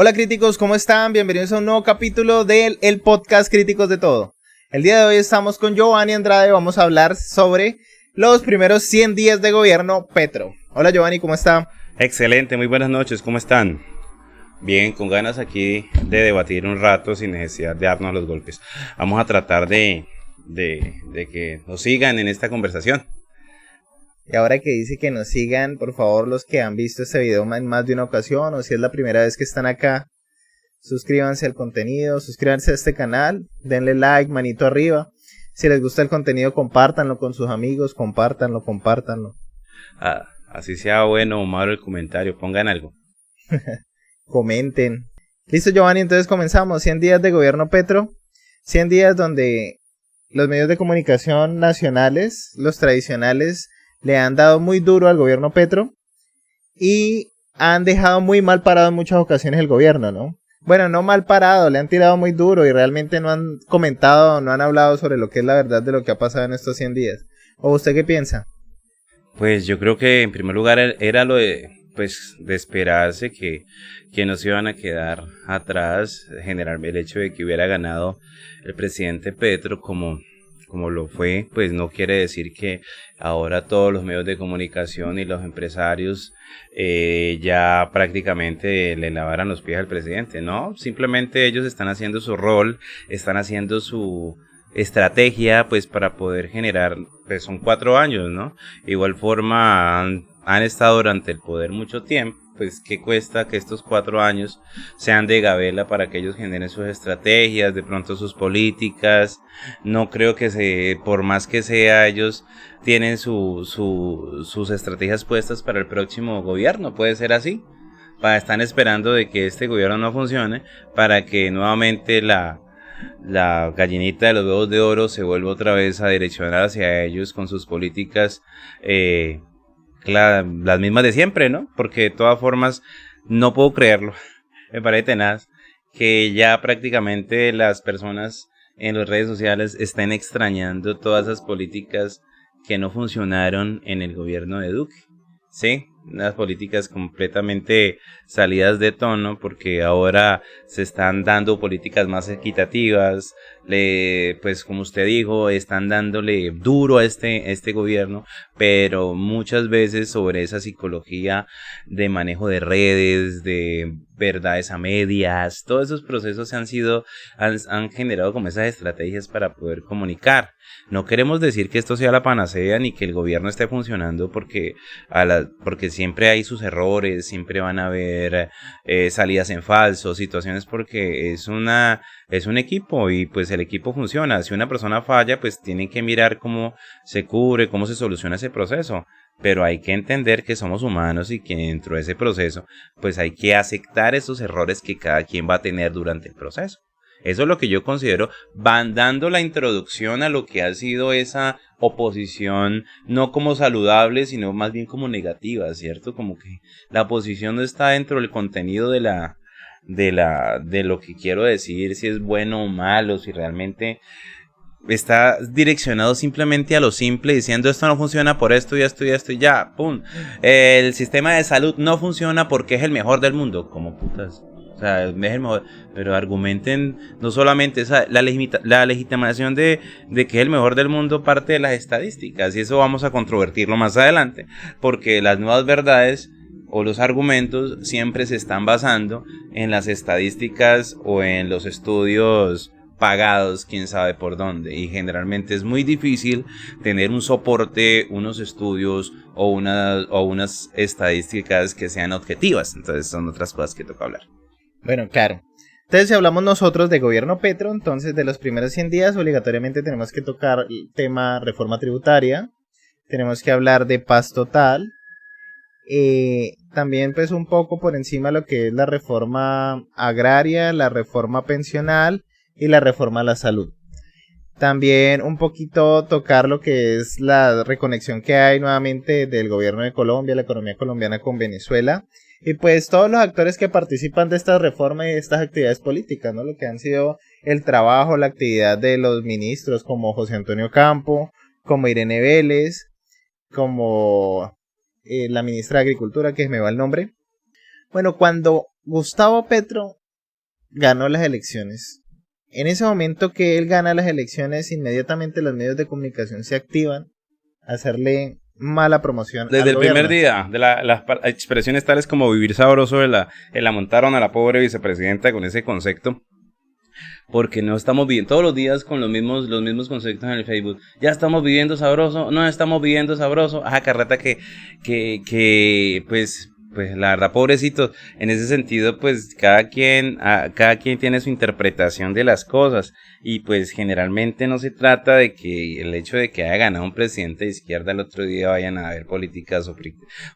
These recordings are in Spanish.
Hola críticos, ¿cómo están? Bienvenidos a un nuevo capítulo del podcast Críticos de Todo. El día de hoy estamos con Giovanni Andrade, vamos a hablar sobre los primeros 100 días de gobierno Petro. Hola Giovanni, ¿cómo está? Excelente, muy buenas noches, ¿cómo están? Bien, con ganas aquí de debatir un rato sin necesidad de darnos los golpes. Vamos a tratar de que nos sigan en esta conversación. Y ahora que dice que nos sigan, por favor, los que han visto este video en más de una ocasión o si es la primera vez que están acá, suscríbanse al contenido, suscríbanse a este canal, denle like, manito arriba. Si les gusta el contenido, compártanlo con sus amigos, compártanlo. Así sea bueno o malo el comentario, pongan algo. Comenten. Listo Giovanni, entonces comenzamos. 100 días de gobierno Petro, 100 días donde los medios de comunicación nacionales, los tradicionales, le han dado muy duro al gobierno Petro y han dejado muy mal parado en muchas ocasiones el gobierno, ¿no? Bueno, no mal parado, le han tirado muy duro y realmente no han comentado, no han hablado sobre lo que es la verdad de lo que ha pasado en estos 100 días. ¿O usted qué piensa? Pues yo creo que en primer lugar era lo de esperarse que no se iban a quedar atrás, generar el hecho de que hubiera ganado el presidente Petro como lo fue, pues no quiere decir que ahora todos los medios de comunicación y los empresarios ya prácticamente le lavaran los pies al presidente, ¿no? Simplemente ellos están haciendo su rol, están haciendo su estrategia pues para poder generar, pues son 4 años, ¿no? Igual forma han estado durante el poder mucho tiempo, pues qué cuesta que estos 4 años sean de gabela para que ellos generen sus estrategias, de pronto sus políticas. No creo que por más que sea, ellos tienen sus estrategias puestas para el próximo gobierno, puede ser así. Están esperando de que este gobierno no funcione para que nuevamente la gallinita de los huevos de oro se vuelva otra vez a direccionar hacia ellos con sus políticas las mismas de siempre, ¿no? Porque de todas formas no puedo creerlo, me parece tenaz que ya prácticamente las personas en las redes sociales estén extrañando todas esas políticas que no funcionaron en el gobierno de Duque, ¿sí? Unas políticas completamente salidas de tono porque ahora se están dando políticas más equitativas, pues como usted dijo, están dándole duro a este gobierno, pero muchas veces sobre esa psicología de manejo de redes, de verdades a medias, todos esos procesos han generado como esas estrategias para poder comunicar. No queremos decir que esto sea la panacea ni que el gobierno esté funcionando porque siempre hay sus errores, siempre van a haber salidas en falso, situaciones porque es un equipo y pues el equipo funciona. Si una persona falla, pues tienen que mirar cómo se cubre, cómo se soluciona ese proceso. Pero hay que entender que somos humanos y que dentro de ese proceso, pues hay que aceptar esos errores que cada quien va a tener durante el proceso. Eso es lo que yo considero, van dando la introducción a lo que ha sido esa oposición, no como saludable, sino más bien como negativa, ¿cierto? Como que la oposición no está dentro del contenido de lo que quiero decir, si es bueno o malo, si realmente está direccionado simplemente a lo simple, diciendo esto no funciona por esto y esto y esto y ya, pum. El sistema de salud no funciona porque es el mejor del mundo, como putas. O sea, es el mejor, pero argumenten no solamente la legitimación de que es el mejor del mundo parte de las estadísticas, y eso vamos a controvertirlo más adelante, porque las nuevas verdades o los argumentos siempre se están basando en las estadísticas o en los estudios pagados, quién sabe por dónde, y generalmente es muy difícil tener un soporte, unos estudios o unas estadísticas que sean objetivas. Entonces son otras cosas que toca hablar. Bueno, claro. Entonces, si hablamos nosotros de gobierno Petro, entonces de los primeros 100 días obligatoriamente tenemos que tocar el tema reforma tributaria, tenemos que hablar de paz total, también pues un poco por encima lo que es la reforma agraria, la reforma pensional y la reforma a la salud. También un poquito tocar lo que es la reconexión que hay nuevamente del gobierno de Colombia, la economía colombiana con Venezuela. Y pues todos los actores que participan de esta reforma y de estas actividades políticas, ¿no? Lo que han sido el trabajo, la actividad de los ministros como José Antonio Campo, como Irene Vélez, como la ministra de Agricultura, que me va el nombre. Bueno, cuando Gustavo Petro ganó las elecciones. En ese momento que él gana las elecciones, inmediatamente los medios de comunicación se activan a hacerle mala promoción Desde al el primer gobierno. día, de las expresiones tales como vivir sabroso, la montaron a la pobre vicepresidenta con ese concepto. Porque no estamos viviendo todos los días con los mismos conceptos en el Facebook. Ya estamos viviendo sabroso, no estamos viviendo sabroso. Ajá, carreta pues la verdad, pobrecitos, en ese sentido, pues cada quien tiene su interpretación de las cosas. Y pues generalmente no se trata de que el hecho de que haya ganado un presidente de izquierda el otro día vayan a haber políticas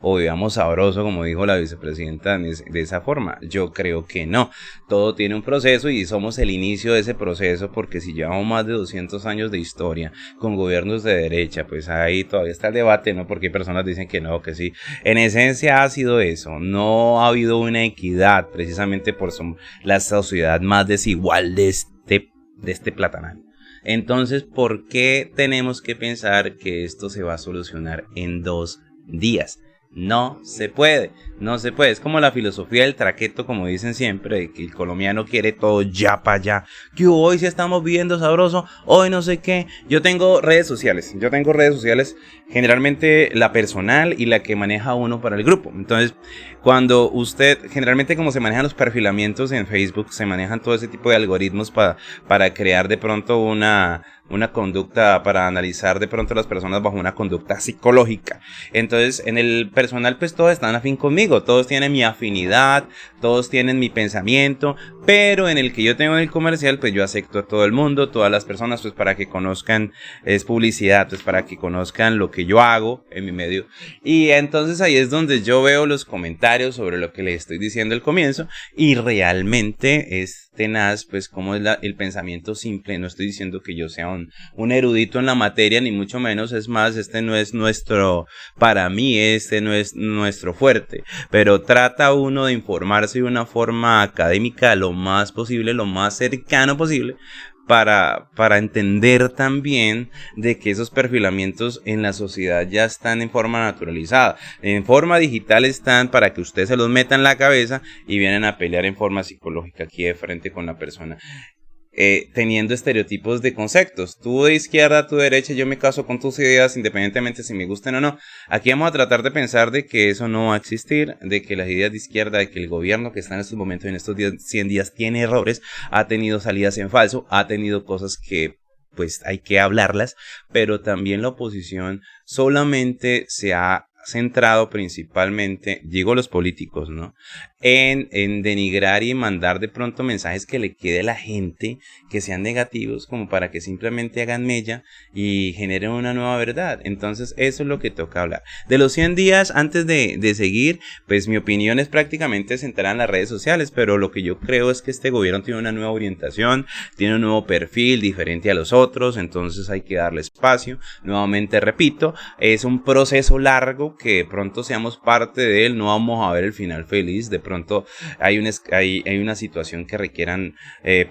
o vivamos sabroso, como dijo la vicepresidenta de esa forma. Yo creo que no. Todo tiene un proceso y somos el inicio de ese proceso, porque si llevamos más de 200 años de historia con gobiernos de derecha, pues ahí todavía está el debate, ¿no? Porque hay personas que dicen que no, que sí. En esencia ha sido eso. No ha habido una equidad, precisamente por la sociedad más desigual de este platanal. Entonces, ¿por qué tenemos que pensar que esto se va a solucionar en 2 días? No se puede, no se puede. Es como la filosofía del traqueto, como dicen siempre, de que el colombiano quiere todo ya para allá. Que hoy sí estamos viviendo sabroso, hoy no sé qué. Yo tengo redes sociales, generalmente la personal y la que maneja uno para el grupo. Entonces, generalmente como se manejan los perfilamientos en Facebook, se manejan todo ese tipo de algoritmos para crear de pronto una conducta, para analizar de pronto a las personas bajo una conducta psicológica. Entonces, en el personal, pues todos están afín conmigo, todos tienen mi afinidad, todos tienen mi pensamiento, pero en el que yo tengo en el comercial, pues yo acepto a todo el mundo, todas las personas, pues para que conozcan, es publicidad, pues para que conozcan lo que yo hago en mi medio. Y entonces ahí es donde yo veo los comentarios sobre lo que les estoy diciendo al comienzo, y realmente es tenaz, pues como es el pensamiento simple. No estoy diciendo que yo sea un erudito en la materia, ni mucho menos. Es más, para mí este no es nuestro fuerte, pero trata uno de informarse de una forma académica lo más posible, lo más cercano posible, para entender también de que esos perfilamientos en la sociedad ya están en forma naturalizada. En forma digital están para que usted se los meta en la cabeza y vienen a pelear en forma psicológica aquí de frente con la persona. Teniendo estereotipos de conceptos, tú de izquierda, tú de derecha, yo me caso con tus ideas independientemente si me gusten o no. Aquí vamos a tratar de pensar de que eso no va a existir, de que las ideas de izquierda, de que el gobierno que está en estos momentos, en estos 100 días tiene errores, ha tenido salidas en falso, ha tenido cosas que pues hay que hablarlas, pero también la oposición solamente se ha centrado principalmente, digo los políticos, ¿no? En denigrar y mandar de pronto mensajes que le quede a la gente, que sean negativos, como para que simplemente hagan mella y generen una nueva verdad. Entonces eso es lo que toca hablar. De los 100 días, antes de seguir, pues mi opinión es prácticamente centrada en las redes sociales, pero lo que yo creo es que este gobierno tiene una nueva orientación, tiene un nuevo perfil diferente a los otros, entonces hay que darle espacio. Nuevamente repito, es un proceso largo que de pronto seamos parte de él, no vamos a ver el final feliz. De pronto hay una situación que requieran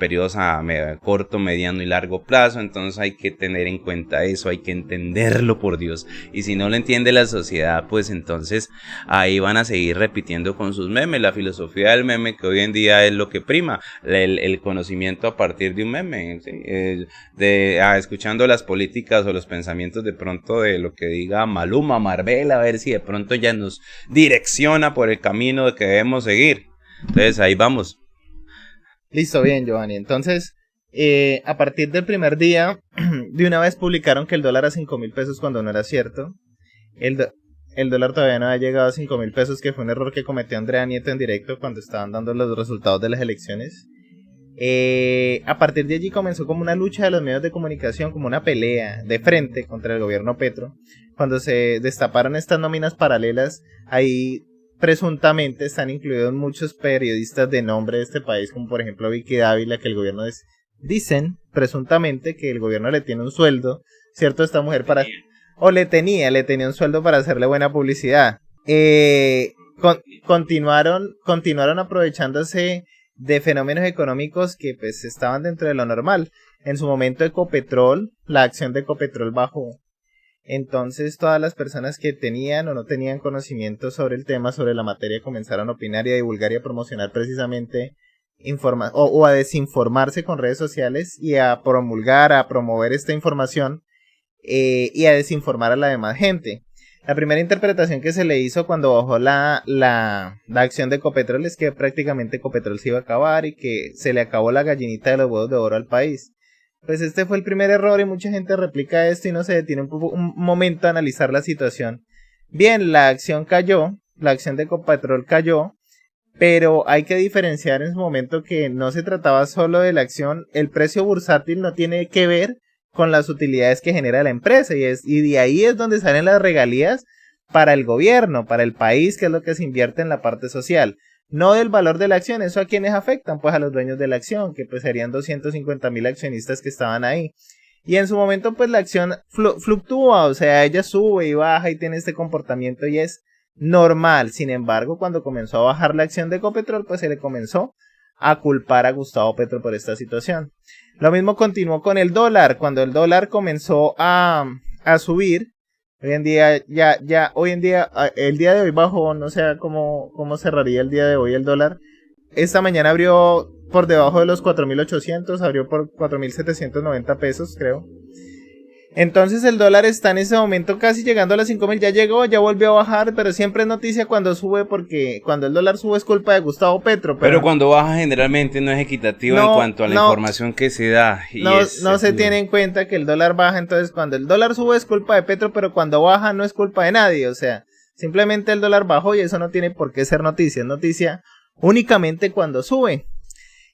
periodos a corto, mediano y largo plazo, entonces hay que tener en cuenta eso, hay que entenderlo, por Dios. Y si no lo entiende la sociedad, pues entonces ahí van a seguir repitiendo con sus memes, la filosofía del meme, que hoy en día es lo que prima, el conocimiento a partir de un meme, ¿sí? Escuchando las políticas o los pensamientos de pronto de lo que diga Maluma, Marvel, a ver si de pronto ya nos direcciona por el camino que debemos seguir. Entonces ahí vamos. Listo, bien, Giovanni. Entonces, a partir del primer día, de una vez publicaron que el dólar a 5.000 pesos cuando no era cierto. El dólar todavía no había llegado a 5.000 pesos, que fue un error que cometió Andrea Nieto en directo cuando estaban dando los resultados de las elecciones. A partir de allí comenzó como una lucha de los medios de comunicación, como una pelea de frente contra el gobierno Petro. Cuando se destaparon estas nóminas paralelas, ahí presuntamente están incluidos muchos periodistas de nombre de este país, como por ejemplo Vicky Dávila, que el gobierno dicen presuntamente que el gobierno le tiene un sueldo, ¿cierto? Esta mujer le tenía un sueldo para hacerle buena publicidad. Continuaron aprovechándose de fenómenos económicos que pues estaban dentro de lo normal. En su momento Ecopetrol, la acción de Ecopetrol bajó. Entonces todas las personas que tenían o no tenían conocimiento sobre el tema, sobre la materia, comenzaron a opinar y a divulgar y a promocionar precisamente o a desinformarse con redes sociales y a promulgar, a promover esta información y a desinformar a la demás gente. La primera interpretación que se le hizo cuando bajó la acción de Ecopetrol es que prácticamente Ecopetrol se iba a acabar y que se le acabó la gallinita de los huevos de oro al país. Pues este fue el primer error y mucha gente replica esto y no se detiene un momento a analizar la situación. Bien, la acción cayó, la acción de Ecopetrol cayó, pero hay que diferenciar en su momento que no se trataba solo de la acción, el precio bursátil no tiene que ver con las utilidades que genera la empresa y de ahí es donde salen las regalías para el gobierno, para el país, que es lo que se invierte en la parte social, no del valor de la acción. ¿Eso a quiénes afectan? Pues a los dueños de la acción, que pues serían 250,000 accionistas que estaban ahí. Y en su momento pues la acción fluctúa, o sea, ella sube y baja y tiene este comportamiento y es normal. Sin embargo, cuando comenzó a bajar la acción de Ecopetrol, pues se le comenzó a culpar a Gustavo Petro por esta situación. Lo mismo continuó con el dólar. Cuando el dólar comenzó a subir, hoy en día el día de hoy bajó, no sé cómo cerraría el día de hoy el dólar. Esta mañana abrió por debajo de los 4,800, abrió por 4,790 pesos, creo. Entonces el dólar está en ese momento casi llegando a las 5,000, ya llegó, ya volvió a bajar, pero siempre es noticia cuando sube, porque cuando el dólar sube es culpa de Gustavo Petro. Pero cuando baja generalmente no es equitativo en cuanto a la información que se da. Y no se tiene en cuenta que el dólar baja, entonces cuando el dólar sube es culpa de Petro, pero cuando baja no es culpa de nadie, o sea, simplemente el dólar bajó y eso no tiene por qué ser noticia, es noticia únicamente cuando sube.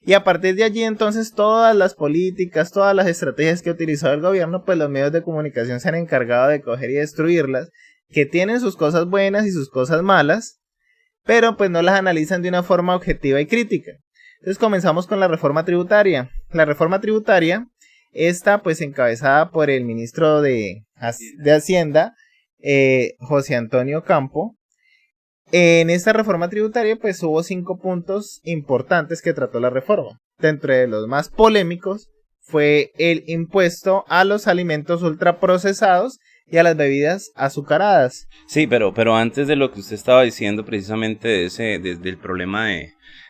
Y a partir de allí entonces todas las políticas, todas las estrategias que ha utilizado el gobierno, pues los medios de comunicación se han encargado de coger y destruirlas, que tienen sus cosas buenas y sus cosas malas, pero pues no las analizan de una forma objetiva y crítica. Entonces comenzamos con la reforma tributaria. La reforma tributaria está pues encabezada por el ministro de Hacienda, José Antonio Campo. En esta reforma tributaria pues hubo 5 puntos importantes que trató la reforma. Dentro de los más polémicos fue el impuesto a los alimentos ultraprocesados y a las bebidas azucaradas. Sí, pero antes de lo que usted estaba diciendo precisamente del problema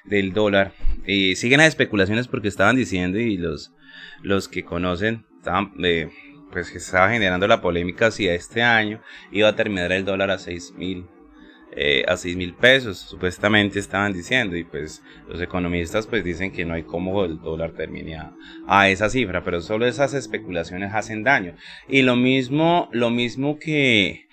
del dólar, siguen las especulaciones porque estaban diciendo y los que conocen estaban... pues que estaba generando la polémica si este año iba a terminar el dólar a 6,000 pesos, supuestamente estaban diciendo, y pues los economistas pues dicen que no hay cómo el dólar termine a esa cifra, pero solo esas especulaciones hacen daño. Y lo mismo que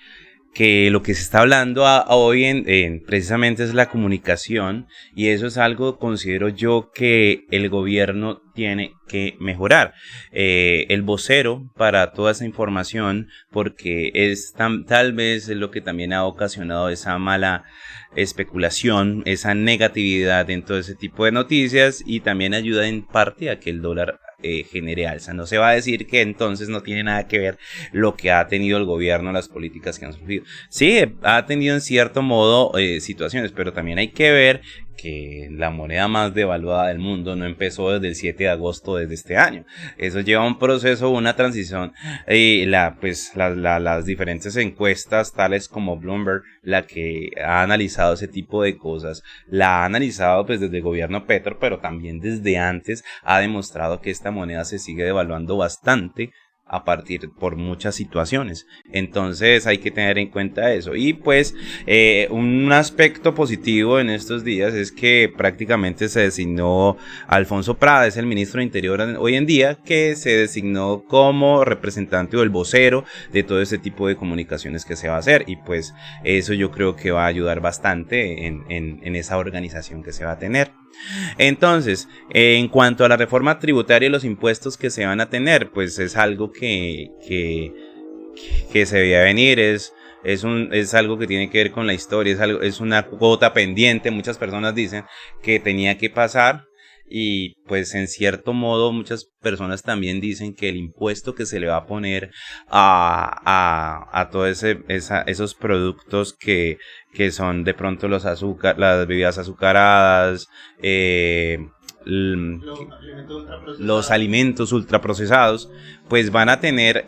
lo que se está hablando hoy precisamente es la comunicación, y eso es algo, considero yo, que el gobierno tiene que mejorar. El vocero para toda esa información, porque tal vez es lo que también ha ocasionado esa mala especulación, esa negatividad en todo ese tipo de noticias, y también ayuda en parte a que el dólar genere alza. No se va a decir que entonces no tiene nada que ver lo que ha tenido el gobierno, las políticas que han surgido. Sí, ha tenido en cierto modo situaciones, pero también hay que ver que la moneda más devaluada del mundo no empezó desde el 7 de agosto desde este año. Eso lleva un proceso, una transición, las diferentes encuestas tales como Bloomberg, la que ha analizado ese tipo de cosas, la ha analizado pues desde el gobierno Petro, pero también desde antes ha demostrado que esta moneda se sigue devaluando bastante por muchas situaciones. Entonces hay que tener en cuenta eso. Y pues un aspecto positivo en estos días es que prácticamente se designó Alfonso Prada, es el ministro de Interior hoy en día, que se designó como representante o el vocero de todo ese tipo de comunicaciones que se va a hacer, y pues eso yo creo que va a ayudar bastante en esa organización que se va a tener. Entonces, en cuanto a la reforma tributaria y los impuestos que se van a tener, pues es algo que se veía venir, es algo que tiene que ver con la historia, es una cuota pendiente. Muchas personas dicen que tenía que pasar, y pues en cierto modo muchas personas también dicen que el impuesto que se le va a poner a todos esos productos que son de pronto las bebidas azucaradas, los alimentos ultraprocesados, pues van a tener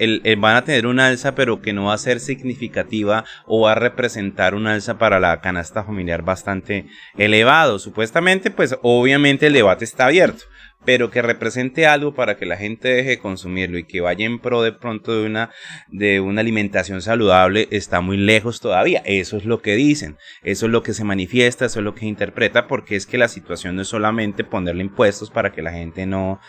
un alza, pero que no va a ser significativa o va a representar un alza para la canasta familiar bastante elevado. Supuestamente, pues obviamente el debate está abierto, pero que represente algo para que la gente deje de consumirlo y que vaya en pro de pronto de una alimentación saludable, está muy lejos todavía. Eso es lo que dicen, eso es lo que se manifiesta, eso es lo que se interpreta, porque es que la situación no es solamente ponerle impuestos para que la gente no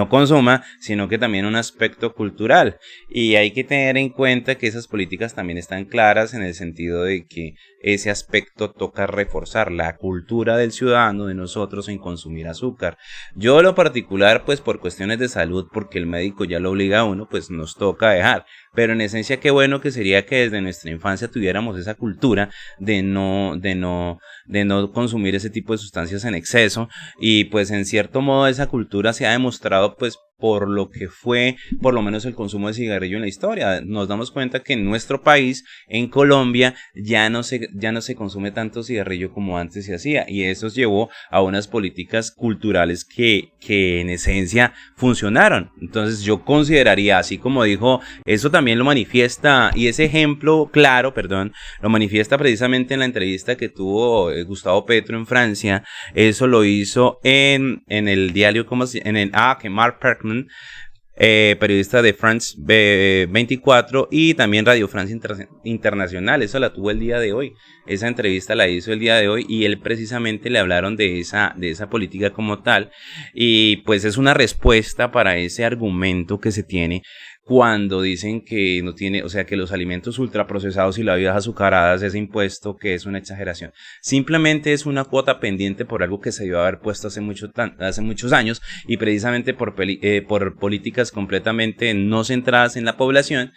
consuma, sino que también un aspecto cultural, y hay que tener en cuenta que esas políticas también están claras en el sentido de que ese aspecto toca reforzar la cultura del ciudadano, de nosotros, en consumir azúcar. Yo lo particular, pues por cuestiones de salud, porque el médico ya lo obliga a uno, pues nos toca dejar. Pero en esencia qué bueno que sería que desde nuestra infancia tuviéramos esa cultura de no consumir ese tipo de sustancias en exceso, y pues en cierto modo esa cultura se ha demostrado pues por lo que fue por lo menos el consumo de cigarrillo en la historia. Nos damos cuenta que en nuestro país, en Colombia, ya no se consume tanto cigarrillo como antes se hacía, y eso llevó a unas políticas culturales que en esencia funcionaron. Entonces yo consideraría, así como dijo, eso también lo manifiesta, y ese ejemplo claro, lo manifiesta precisamente en la entrevista que tuvo Gustavo Petro en Francia. Eso lo hizo en el diario, que Mark Perkman, periodista de France 24 y también Radio France Internacional. Eso la tuvo el día de hoy, esa entrevista la hizo el día de hoy, y él precisamente le hablaron de esa política como tal, y pues es una respuesta para ese argumento que se tiene cuando dicen que no tiene, o sea, que los alimentos ultraprocesados y las bebidas azucaradas, ese impuesto, que es una exageración. Simplemente es una cuota pendiente por algo que se debió haber puesto hace muchos años, y precisamente por políticas completamente no centradas en la población,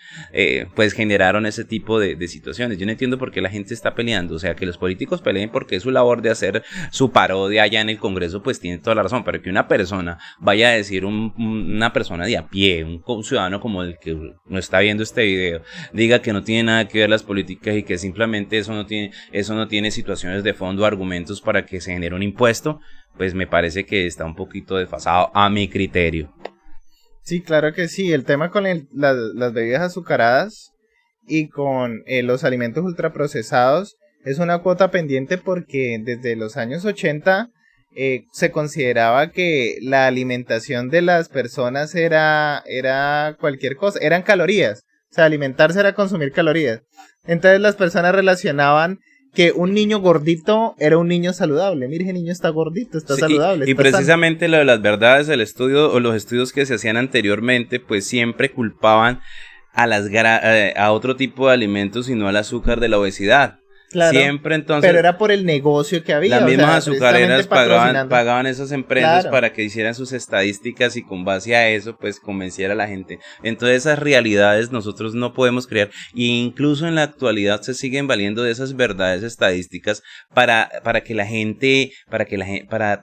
pues generaron ese tipo de situaciones. Yo no entiendo por qué la gente está peleando, o sea, que los políticos peleen porque es su labor de hacer su parodia allá en el Congreso, pues tiene toda la razón, pero que una persona vaya a decir, una persona de a pie, un ciudadano como el que no está viendo este video, diga que no tiene nada que ver las políticas y que simplemente eso no tiene situaciones de fondo, argumentos para que se genere un impuesto, pues me parece que está un poquito desfasado a mi criterio. Sí, claro que sí. El tema con las bebidas azucaradas y con los alimentos ultraprocesados es una cuota pendiente, porque desde los años 80 se consideraba que la alimentación de las personas era cualquier cosa, eran calorías, o sea, alimentarse era consumir calorías. Entonces las personas relacionaban que un niño gordito era un niño saludable. Mire, el niño está gordito, está saludable. Y precisamente lo de las verdades del estudio, o los estudios que se hacían anteriormente, pues siempre culpaban a otro tipo de alimentos y no al azúcar de la obesidad. Claro, siempre, entonces, pero era por el negocio que había. Las mismas azucareras pagaban esas empresas, claro, para que hicieran sus estadísticas, y con base a eso pues convenciera a la gente. Entonces esas realidades nosotros no podemos crear, e incluso en la actualidad se siguen valiendo de esas verdades estadísticas para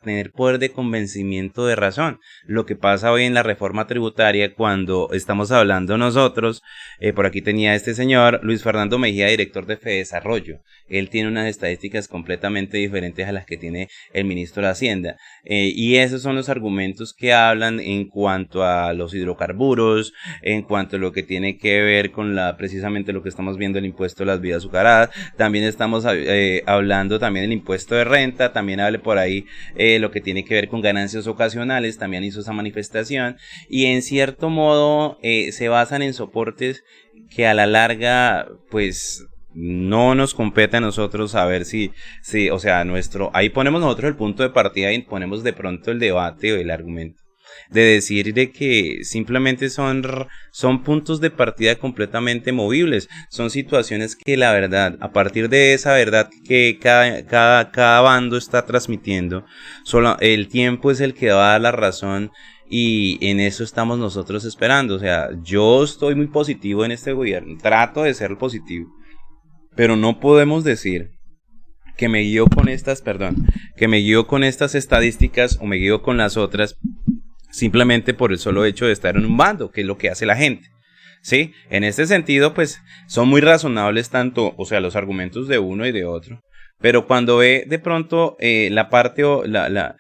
tener poder de convencimiento de razón. Lo que pasa hoy en la reforma tributaria, cuando estamos hablando nosotros, por aquí tenía este señor Luis Fernando Mejía, director de FEDesarrollo. Él tiene unas estadísticas completamente diferentes a las que tiene el ministro de Hacienda, y esos son los argumentos que hablan en cuanto a los hidrocarburos, en cuanto a lo que tiene que ver con precisamente lo que estamos viendo, el impuesto de las bebidas azucaradas. También estamos hablando también del impuesto de renta, también hable por ahí lo que tiene que ver con ganancias ocasionales, también hizo esa manifestación, y en cierto modo se basan en soportes que a la larga pues no nos compete a nosotros saber si, o sea, ahí ponemos nosotros el punto de partida y ponemos de pronto el debate o el argumento de decir de que simplemente son puntos de partida completamente movibles, son situaciones que la verdad, a partir de esa verdad que cada bando está transmitiendo, solo el tiempo es el que va a dar la razón. Y en eso estamos nosotros esperando. O sea, yo estoy muy positivo en este gobierno, trato de ser positivo, pero no podemos decir que me guío con estas estadísticas o me guío con las otras simplemente por el solo hecho de estar en un bando, que es lo que hace la gente. ¿Sí? En este sentido, pues, son muy razonables tanto, o sea, los argumentos de uno y de otro, Pero cuando ve de pronto la parte o la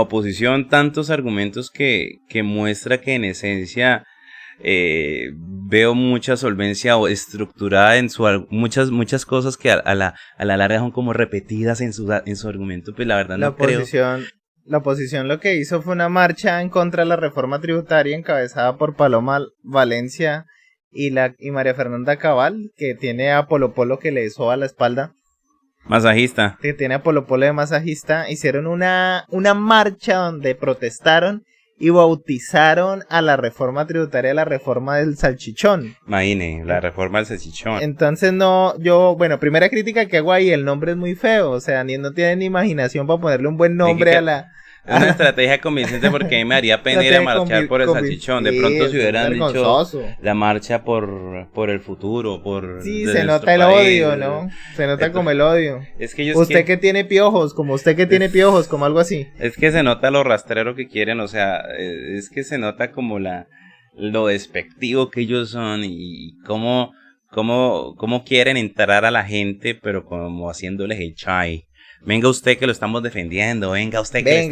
oposición, tantos argumentos que muestra que en esencia veo mucha solvencia o estructurada en muchas cosas que a la larga son como repetidas en su argumento, pues la verdad no creo. La oposición lo que hizo fue una marcha en contra de la reforma tributaria encabezada por Paloma Valencia y María Fernanda Cabal, que tiene a Polo Polo que le soba la espalda. Masajista. Que tiene a Polo Polo de masajista. Hicieron una marcha donde protestaron y bautizaron a la reforma tributaria la reforma del salchichón. Imagine, la reforma del salchichón. Entonces primera crítica que hago ahí, el nombre es muy feo, o sea, no tienen ni imaginación para ponerle un buen nombre a la... Es una estrategia convincente porque me haría pena ir a marchar por el salchichón. De pronto si hubieran dicho la marcha por el futuro, Sí, se nota el odio, ¿no? Se nota como el odio. Es que usted que tiene piojos, como algo así. Es que se nota lo rastrero que quieren, o sea, es que se nota como lo despectivo que ellos son y cómo quieren entrar a la gente, pero como haciéndoles el chai. Venga usted que lo estamos defendiendo, venga usted que es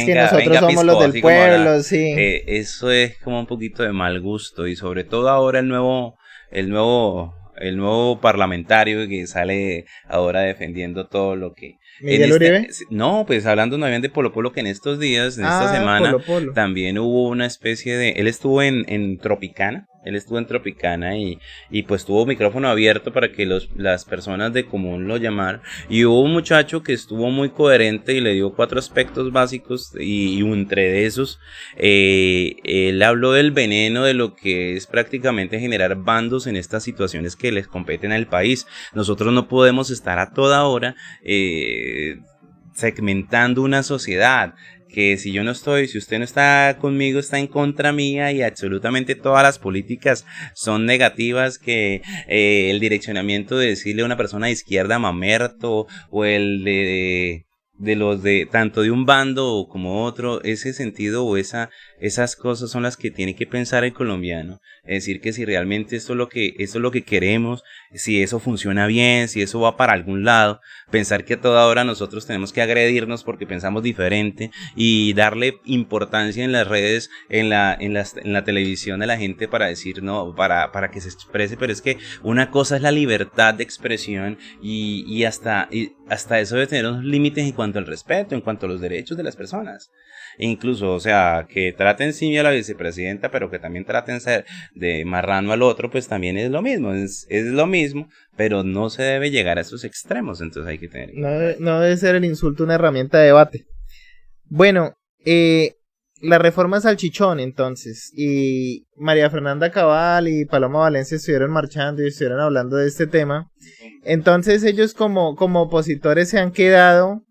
que nosotros somos los del pueblo, sí. Eso es como un poquito de mal gusto y sobre todo ahora el nuevo parlamentario que sale ahora defendiendo todo lo que... ¿Miguel Uribe? No, pues hablando no bien de Polo Polo, que en estos días, en esta semana, Polo Polo. También hubo una especie de... Él estuvo en Tropicana. Y pues tuvo micrófono abierto para que las personas de común lo llamaran. Y hubo un muchacho que estuvo muy coherente y le dio 4 aspectos básicos y entre esos él habló del veneno de lo que es prácticamente generar bandos en estas situaciones que les competen al país. Nosotros no podemos estar a toda hora segmentando una sociedad. Que si usted no está conmigo, está en contra mía y absolutamente todas las políticas son negativas, que el direccionamiento de decirle a una persona de izquierda mamerto o el de los de tanto de un bando como otro, ese sentido o esas cosas son las que tiene que pensar el colombiano, es decir, que si realmente esto es lo que queremos, si eso funciona bien, si eso va para algún lado, pensar que a toda hora nosotros tenemos que agredirnos porque pensamos diferente y darle importancia en las redes, en la televisión a la gente para decir no, para que se exprese, pero es que una cosa es la libertad de expresión y hasta eso debe tener unos límites en cuanto al respeto, en cuanto a los derechos de las personas. E incluso, o sea, que traten simio a la vicepresidenta, pero que también traten de marrano al otro, pues también es lo mismo, es lo mismo, pero no se debe llegar a esos extremos, entonces hay que tener... No debe ser el insulto una herramienta de debate. Bueno, la reforma salchichón, entonces, y María Fernanda Cabal y Paloma Valencia estuvieron marchando y estuvieron hablando de este tema. Entonces ellos como opositores se han quedado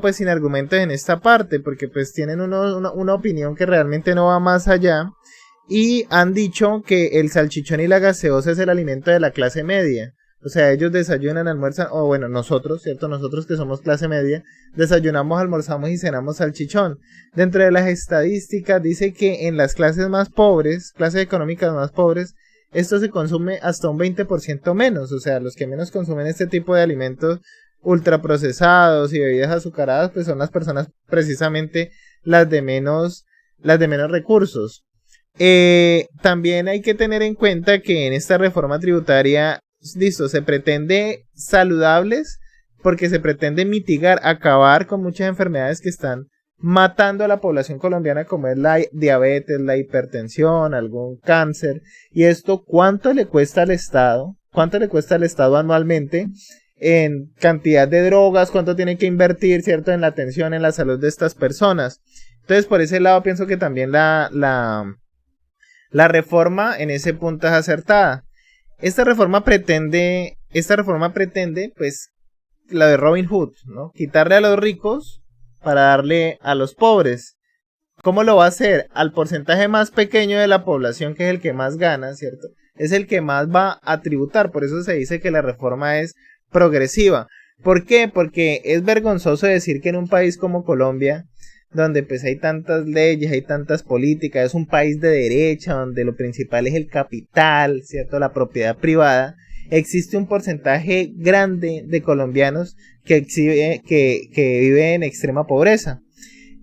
pues sin argumentos en esta parte, porque pues tienen una opinión que realmente no va más allá, y han dicho que el salchichón y la gaseosa es el alimento de la clase media. O sea, ellos desayunan, almuerzan, o bueno, nosotros, ¿cierto? Nosotros que somos clase media, desayunamos, almorzamos y cenamos salchichón. Dentro de las estadísticas dice que en las clases más pobres, clases económicas más pobres, esto se consume hasta un 20% menos. O sea, los que menos consumen este tipo de alimentos ultraprocesados y bebidas azucaradas, pues son las personas precisamente las de menos recursos. También hay que tener en cuenta que en esta reforma tributaria, listo, se pretende saludables porque se pretende acabar con muchas enfermedades que están matando a la población colombiana, como es la diabetes, la hipertensión, algún cáncer. Y esto, ¿cuánto le cuesta al Estado? ¿Cuánto le cuesta al Estado anualmente en cantidad de drogas? ¿Cuánto tiene que invertir, cierto, en la atención, en la salud de estas personas? Entonces, por ese lado pienso que también la reforma en ese punto es acertada. Esta reforma pretende, pues, la de Robin Hood, ¿no? Quitarle a los ricos para darle a los pobres. ¿Cómo lo va a hacer? Al porcentaje más pequeño de la población, que es el que más gana, ¿cierto? Es el que más va a tributar. Por eso se dice que la reforma es progresiva. ¿Por qué? Porque es vergonzoso decir que en un país como Colombia, donde pues hay tantas leyes, hay tantas políticas, es un país de derecha, donde lo principal es el capital, ¿cierto? La propiedad privada, existe un porcentaje grande de colombianos que vive en extrema pobreza.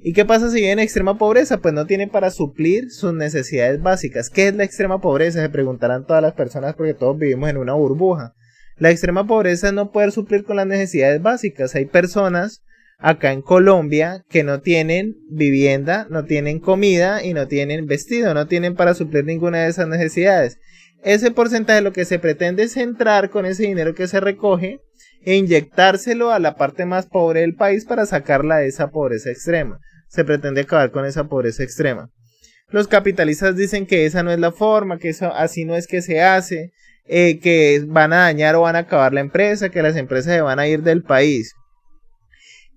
¿Y qué pasa si vive en extrema pobreza? Pues no tiene para suplir sus necesidades básicas. ¿Qué es la extrema pobreza? Se preguntarán todas las personas porque todos vivimos en una burbuja. La extrema pobreza es no poder suplir con las necesidades básicas. Hay personas acá en Colombia que no tienen vivienda, no tienen comida y no tienen vestido, no tienen para suplir ninguna de esas necesidades. Ese porcentaje lo que se pretende es entrar con ese dinero que se recoge e inyectárselo a la parte más pobre del país para sacarla de esa pobreza extrema. Se pretende acabar con esa pobreza extrema. Los capitalistas dicen que esa no es la forma, que eso así no es que se hace, que van a dañar o van a acabar la empresa, que las empresas se van a ir del país.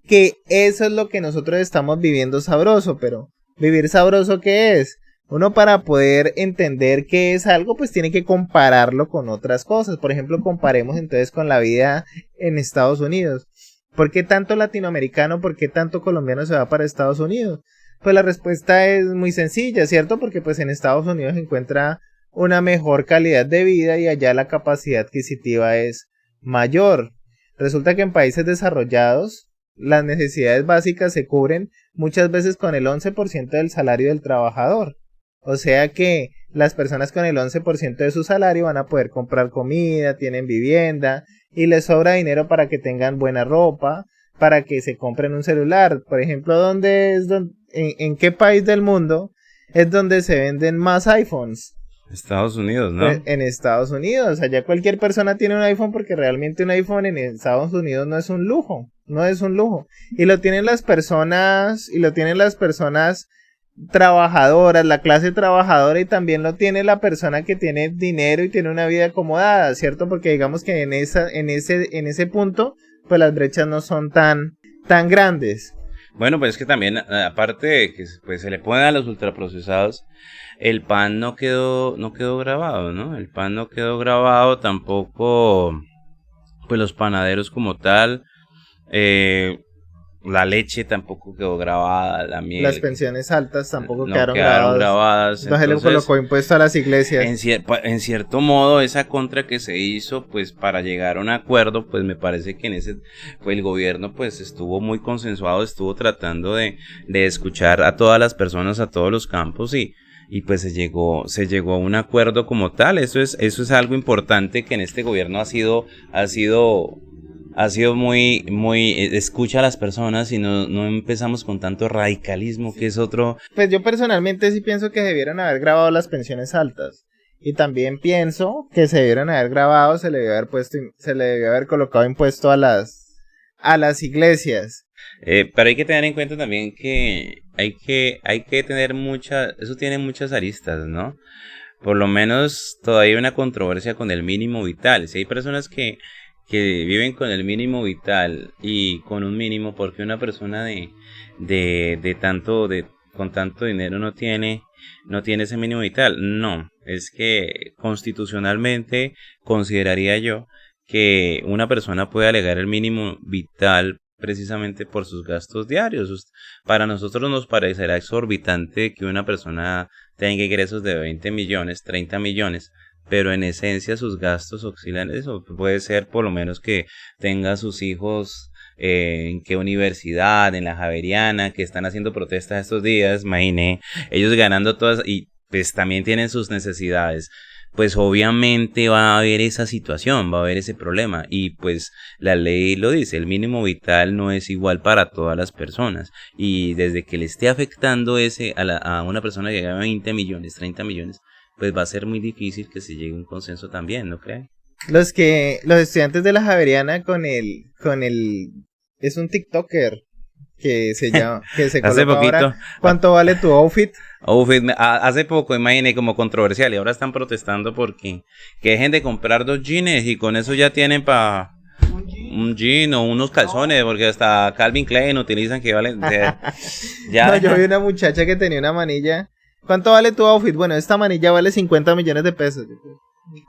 Que eso es lo que nosotros estamos viviendo sabroso, pero ¿vivir sabroso qué es? Uno para poder entender qué es algo, pues tiene que compararlo con otras cosas. Por ejemplo, comparemos entonces con la vida en Estados Unidos. ¿Por qué tanto latinoamericano, por qué tanto colombiano se va para Estados Unidos? Pues la respuesta es muy sencilla, ¿cierto? Porque pues en Estados Unidos se encuentra una mejor calidad de vida y allá la capacidad adquisitiva es mayor. Resulta que en países desarrollados las necesidades básicas se cubren muchas veces con el 11% del salario del trabajador. O sea que las personas con el 11% de su salario van a poder comprar comida, tienen vivienda y les sobra dinero para que tengan buena ropa, para que se compren un celular. Por ejemplo, ¿en qué país del mundo es donde se venden más iPhones? Estados Unidos, ¿no? Pues en Estados Unidos. Allá cualquier persona tiene un iPhone porque realmente un iPhone en Estados Unidos no es un lujo. No es un lujo. Y lo tienen las personas trabajadoras, la clase trabajadora, y también lo tiene la persona que tiene dinero y tiene una vida acomodada, ¿cierto? Porque digamos que en ese punto, pues las brechas no son tan grandes. Bueno, pues es que también, aparte de que pues, se le ponen a los ultraprocesados, el pan no quedó grabado, ¿no? El pan no quedó grabado, tampoco, pues los panaderos como tal, la leche tampoco quedó grabada, la miel. Las pensiones altas tampoco no quedaron grabadas. No se le colocó impuesto a las iglesias. En cierto modo, esa contra que se hizo, pues para llegar a un acuerdo, pues me parece que pues el gobierno pues estuvo muy consensuado, estuvo tratando de escuchar a todas las personas, a todos los campos y pues se llegó a un acuerdo como tal. Eso es algo importante que en este gobierno ha sido muy escucha a las personas y no empezamos con tanto radicalismo, que es otro. Pues yo personalmente sí pienso que debieron haber grabado las pensiones altas. Y también pienso que se debieron haber grabado, se le debió haber colocado impuesto a las iglesias. Pero hay que tener en cuenta también que hay que tener eso tiene muchas aristas, ¿no? Por lo menos todavía hay una controversia con el mínimo vital. Si hay personas que viven con el mínimo vital y con un mínimo, porque una persona con tanto dinero no tiene ese mínimo vital. No, es que constitucionalmente consideraría yo que una persona puede alegar el mínimo vital precisamente por sus gastos diarios. Para nosotros nos parecerá exorbitante que una persona tenga ingresos de 20 millones, 30 millones, pero en esencia sus gastos oscilan eso. Puede ser por lo menos que tenga sus hijos en qué universidad, en la Javeriana, que están haciendo protestas estos días, imaginé, ellos ganando todas, y pues también tienen sus necesidades. Pues obviamente va a haber esa situación, va a haber ese problema, y pues la ley lo dice, el mínimo vital no es igual para todas las personas, y desde que le esté afectando a una persona que gana 20 millones, 30 millones, pues va a ser muy difícil que se llegue a un consenso también, ¿no creen? Los estudiantes de la Javeriana es un TikToker que se llama, que se hace poquito. Ahora, ¿cuánto vale tu outfit? Hace poco imaginé como controversial, y ahora están protestando porque que dejen de comprar 2 jeans y con eso ya tienen para un jean o unos calzones, porque hasta Calvin Klein utilizan que valen ya. No, yo vi una muchacha que tenía una manilla. ¿Cuánto vale tu outfit? Bueno, esta manilla vale 50 millones de pesos.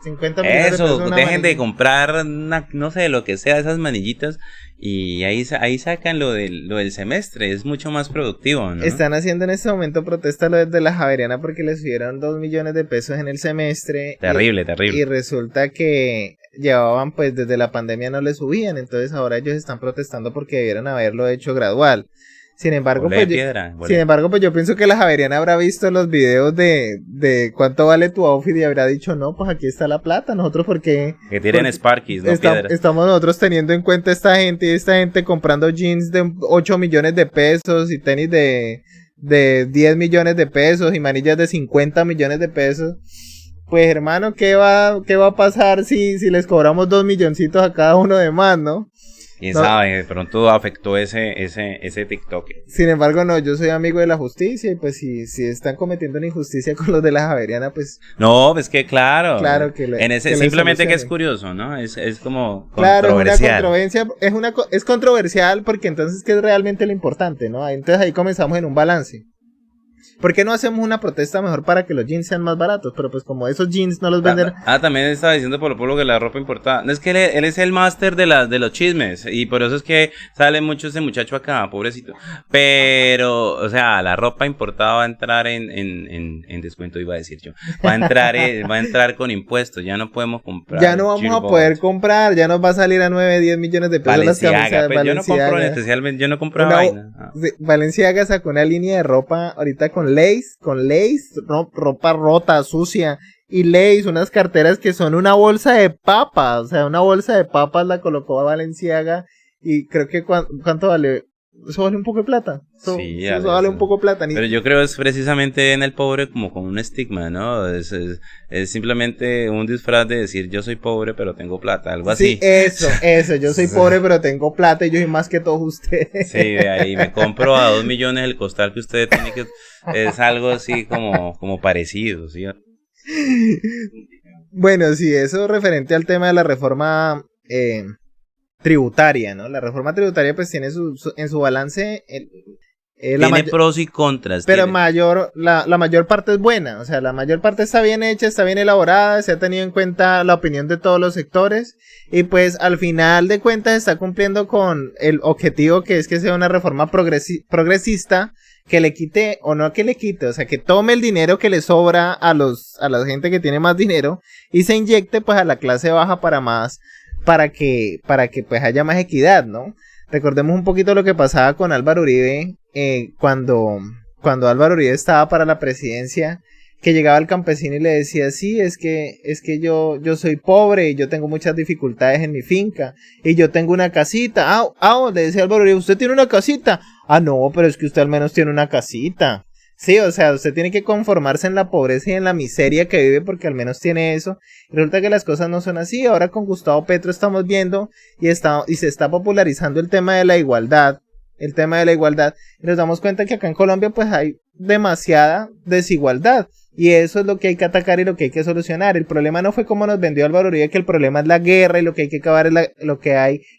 50 millones de pesos. Eso, dejen de comprar, no sé, lo que sea, esas manillitas, y ahí sacan lo del semestre, es mucho más productivo, ¿no? Están haciendo en este momento protesta lo de la Javeriana porque les subieron 2 millones de pesos en el semestre. Terrible. Y resulta que llevaban, pues desde la pandemia no le subían, entonces ahora ellos están protestando porque debieran haberlo hecho gradual. Sin embargo, pues yo pienso que la Javeriana habrá visto los videos de cuánto vale tu outfit y habrá dicho, no, pues aquí está la plata, nosotros porque... Que tiren Sparkies, no piedra. Estamos nosotros teniendo en cuenta esta gente comprando jeans de 8 millones de pesos y tenis de 10 millones de pesos y manillas de 50 millones de pesos. Pues hermano, ¿qué va a pasar si les cobramos 2 milloncitos a cada uno de más, no? Quién sabe, de pronto afectó ese TikTok. Sin embargo, no, yo soy amigo de la justicia y pues si están cometiendo una injusticia con los de la Javeriana, pues... No, es que claro que en ese simplemente que es curioso, ¿no? Es como controversial. Claro, es controversial porque entonces ¿qué es realmente lo importante, no? Entonces ahí comenzamos en un balance. ¿Por qué no hacemos una protesta mejor para que los jeans sean más baratos? Pero pues como esos jeans no los venden... También estaba diciendo por lo que la ropa importada. No, es que él es el máster de los chismes. Y por eso es que sale mucho ese muchacho acá, pobrecito. Pero, o sea, la ropa importada va a entrar en descuento, iba a decir yo. Va a entrar con impuestos. Ya no podemos comprar. Ya no vamos a poder comprar. Ya nos va a salir a 9, 10 millones de pesos las camisas. Pues yo no compro especialmente, yo no compro vaina. Balenciaga sacó una línea de ropa ahorita con Lace, ropa rota, sucia, y Lace, unas carteras que son una bolsa de papas, o sea, una bolsa de papas la colocó a Balenciaga, y creo que ¿cuánto vale? Eso vale un poco de plata. Eso vale un poco de plata. Pero yo creo que es precisamente en el pobre como con un estigma, ¿no? Es simplemente un disfraz de decir yo soy pobre pero tengo plata, algo así. Sí, eso, yo soy pobre pero tengo plata y yo soy más que todos ustedes. Sí, de ahí me compro a 2 millones el costal que usted tiene que... Es algo así como parecido, ¿sí? Bueno, sí, eso referente al tema de la reforma... tributaria, ¿no? La reforma tributaria pues tiene en su balance tiene pros y contras. Pero la mayor parte es buena, o sea, la mayor parte está bien hecha, está bien elaborada, se ha tenido en cuenta la opinión de todos los sectores y pues al final de cuentas está cumpliendo con el objetivo que es que sea una reforma progresista que le quite, o no que le quite, o sea, que tome el dinero que le sobra a la gente que tiene más dinero y se inyecte pues a la clase baja para que pues haya más equidad, ¿no? Recordemos un poquito lo que pasaba con Álvaro Uribe cuando Álvaro Uribe estaba para la presidencia, que llegaba el campesino y le decía, sí, es que yo soy pobre y yo tengo muchas dificultades en mi finca y yo tengo una casita. Le decía Álvaro Uribe, ¿usted tiene una casita? No, pero es que usted al menos tiene una casita. Sí, o sea, usted tiene que conformarse en la pobreza y en la miseria que vive porque al menos tiene eso. Y resulta que las cosas no son así. Ahora con Gustavo Petro estamos viendo y se está popularizando el tema de la igualdad. Y nos damos cuenta que acá en Colombia pues hay demasiada desigualdad. Y eso es lo que hay que atacar y lo que hay que solucionar. El problema no fue como nos vendió Álvaro Uribe, que el problema es la guerra y lo que hay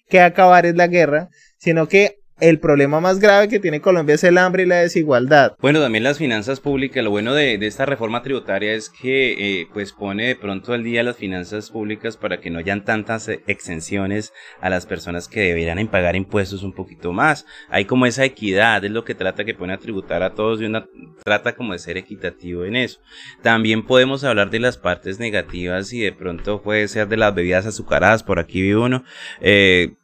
que acabar es la guerra, sino que el problema más grave que tiene Colombia es el hambre y la desigualdad. Bueno, también las finanzas públicas. Lo bueno de esta reforma tributaria es que pues pone de pronto al día las finanzas públicas para que no hayan tantas exenciones a las personas que deberían pagar impuestos un poquito más. Hay como esa equidad, es lo que trata, que pone a tributar a todos y trata como de ser equitativo en eso. También podemos hablar de las partes negativas y de pronto puede ser de las bebidas azucaradas, por aquí vi uno,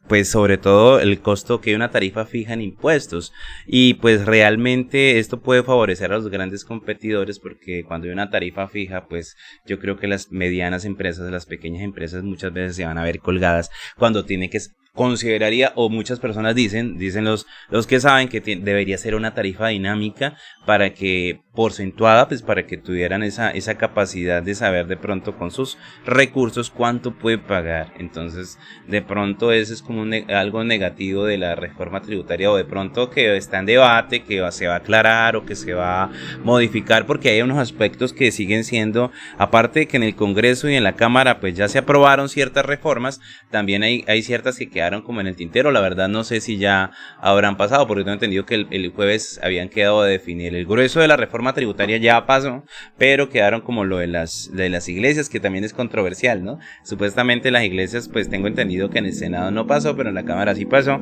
pues sobre todo el costo que hay una tarifa fija en impuestos y pues realmente esto puede favorecer a los grandes competidores porque cuando hay una tarifa fija pues yo creo que las medianas empresas, las pequeñas empresas muchas veces se van a ver colgadas cuando tiene que consideraría, o muchas personas dicen los que saben que debería ser una tarifa dinámica para que porcentuada, pues para que tuvieran esa capacidad de saber de pronto con sus recursos cuánto puede pagar. Entonces de pronto ese es como algo negativo de la reforma tributaria, o de pronto que está en debate, que se va a aclarar o que se va a modificar, porque hay unos aspectos que siguen siendo, aparte de que en el Congreso y en la Cámara pues ya se aprobaron ciertas reformas, también hay ciertas que quedan quedaron como en el tintero. La verdad no sé si ya habrán pasado, porque tengo entendido que el jueves habían quedado de definir. El grueso de la reforma tributaria ya pasó, pero quedaron como lo de las iglesias, que también es controversial, ¿no? Supuestamente las iglesias, pues tengo entendido que en el Senado no pasó, pero en la Cámara sí pasó.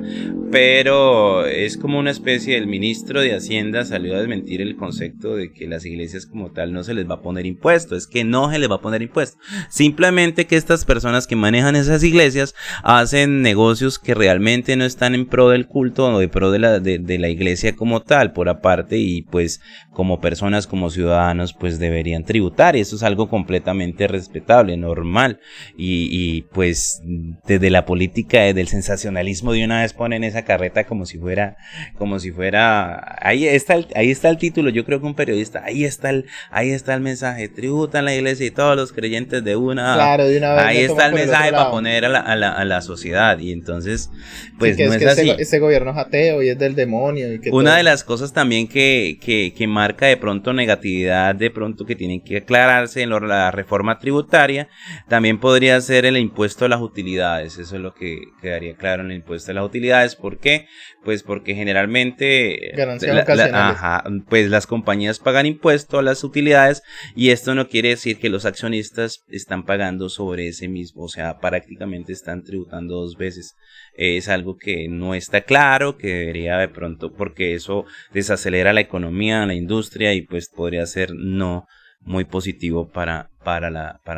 Pero es como una especie, el ministro de Hacienda salió a desmentir el concepto de que las iglesias como tal no se les va a poner impuesto. Es que no se les va a poner impuesto. Simplemente que estas personas que manejan esas iglesias hacen negocios que realmente no están en pro del culto o de pro de la iglesia como tal, por aparte, y pues como personas, como ciudadanos, pues deberían tributar, y eso es algo completamente respetable, normal, y pues desde la política, desde el sensacionalismo, de una vez ponen esa carreta como si fuera, ahí está el título. Yo creo que un periodista, ahí está el mensaje: tributan la iglesia y todos los creyentes de una. Claro, de una vez. Ahí está el mensaje para poner a la sociedad, y entonces pues sí, no es así. Este gobierno es ateo y es del demonio. Y que una de las cosas también que marca de pronto negatividad, de pronto que tienen que aclararse en la reforma tributaria, también podría ser el impuesto a las utilidades. Eso es lo que quedaría claro en el impuesto a las utilidades. ¿Por qué? Pues porque generalmente pues las compañías pagan impuesto a las utilidades, y esto no quiere decir que los accionistas están pagando sobre ese mismo, o sea, prácticamente están tributando dos veces. Es algo que no está claro, que debería de pronto, porque eso desacelera la economía, la industria, y pues podría ser no muy positivo para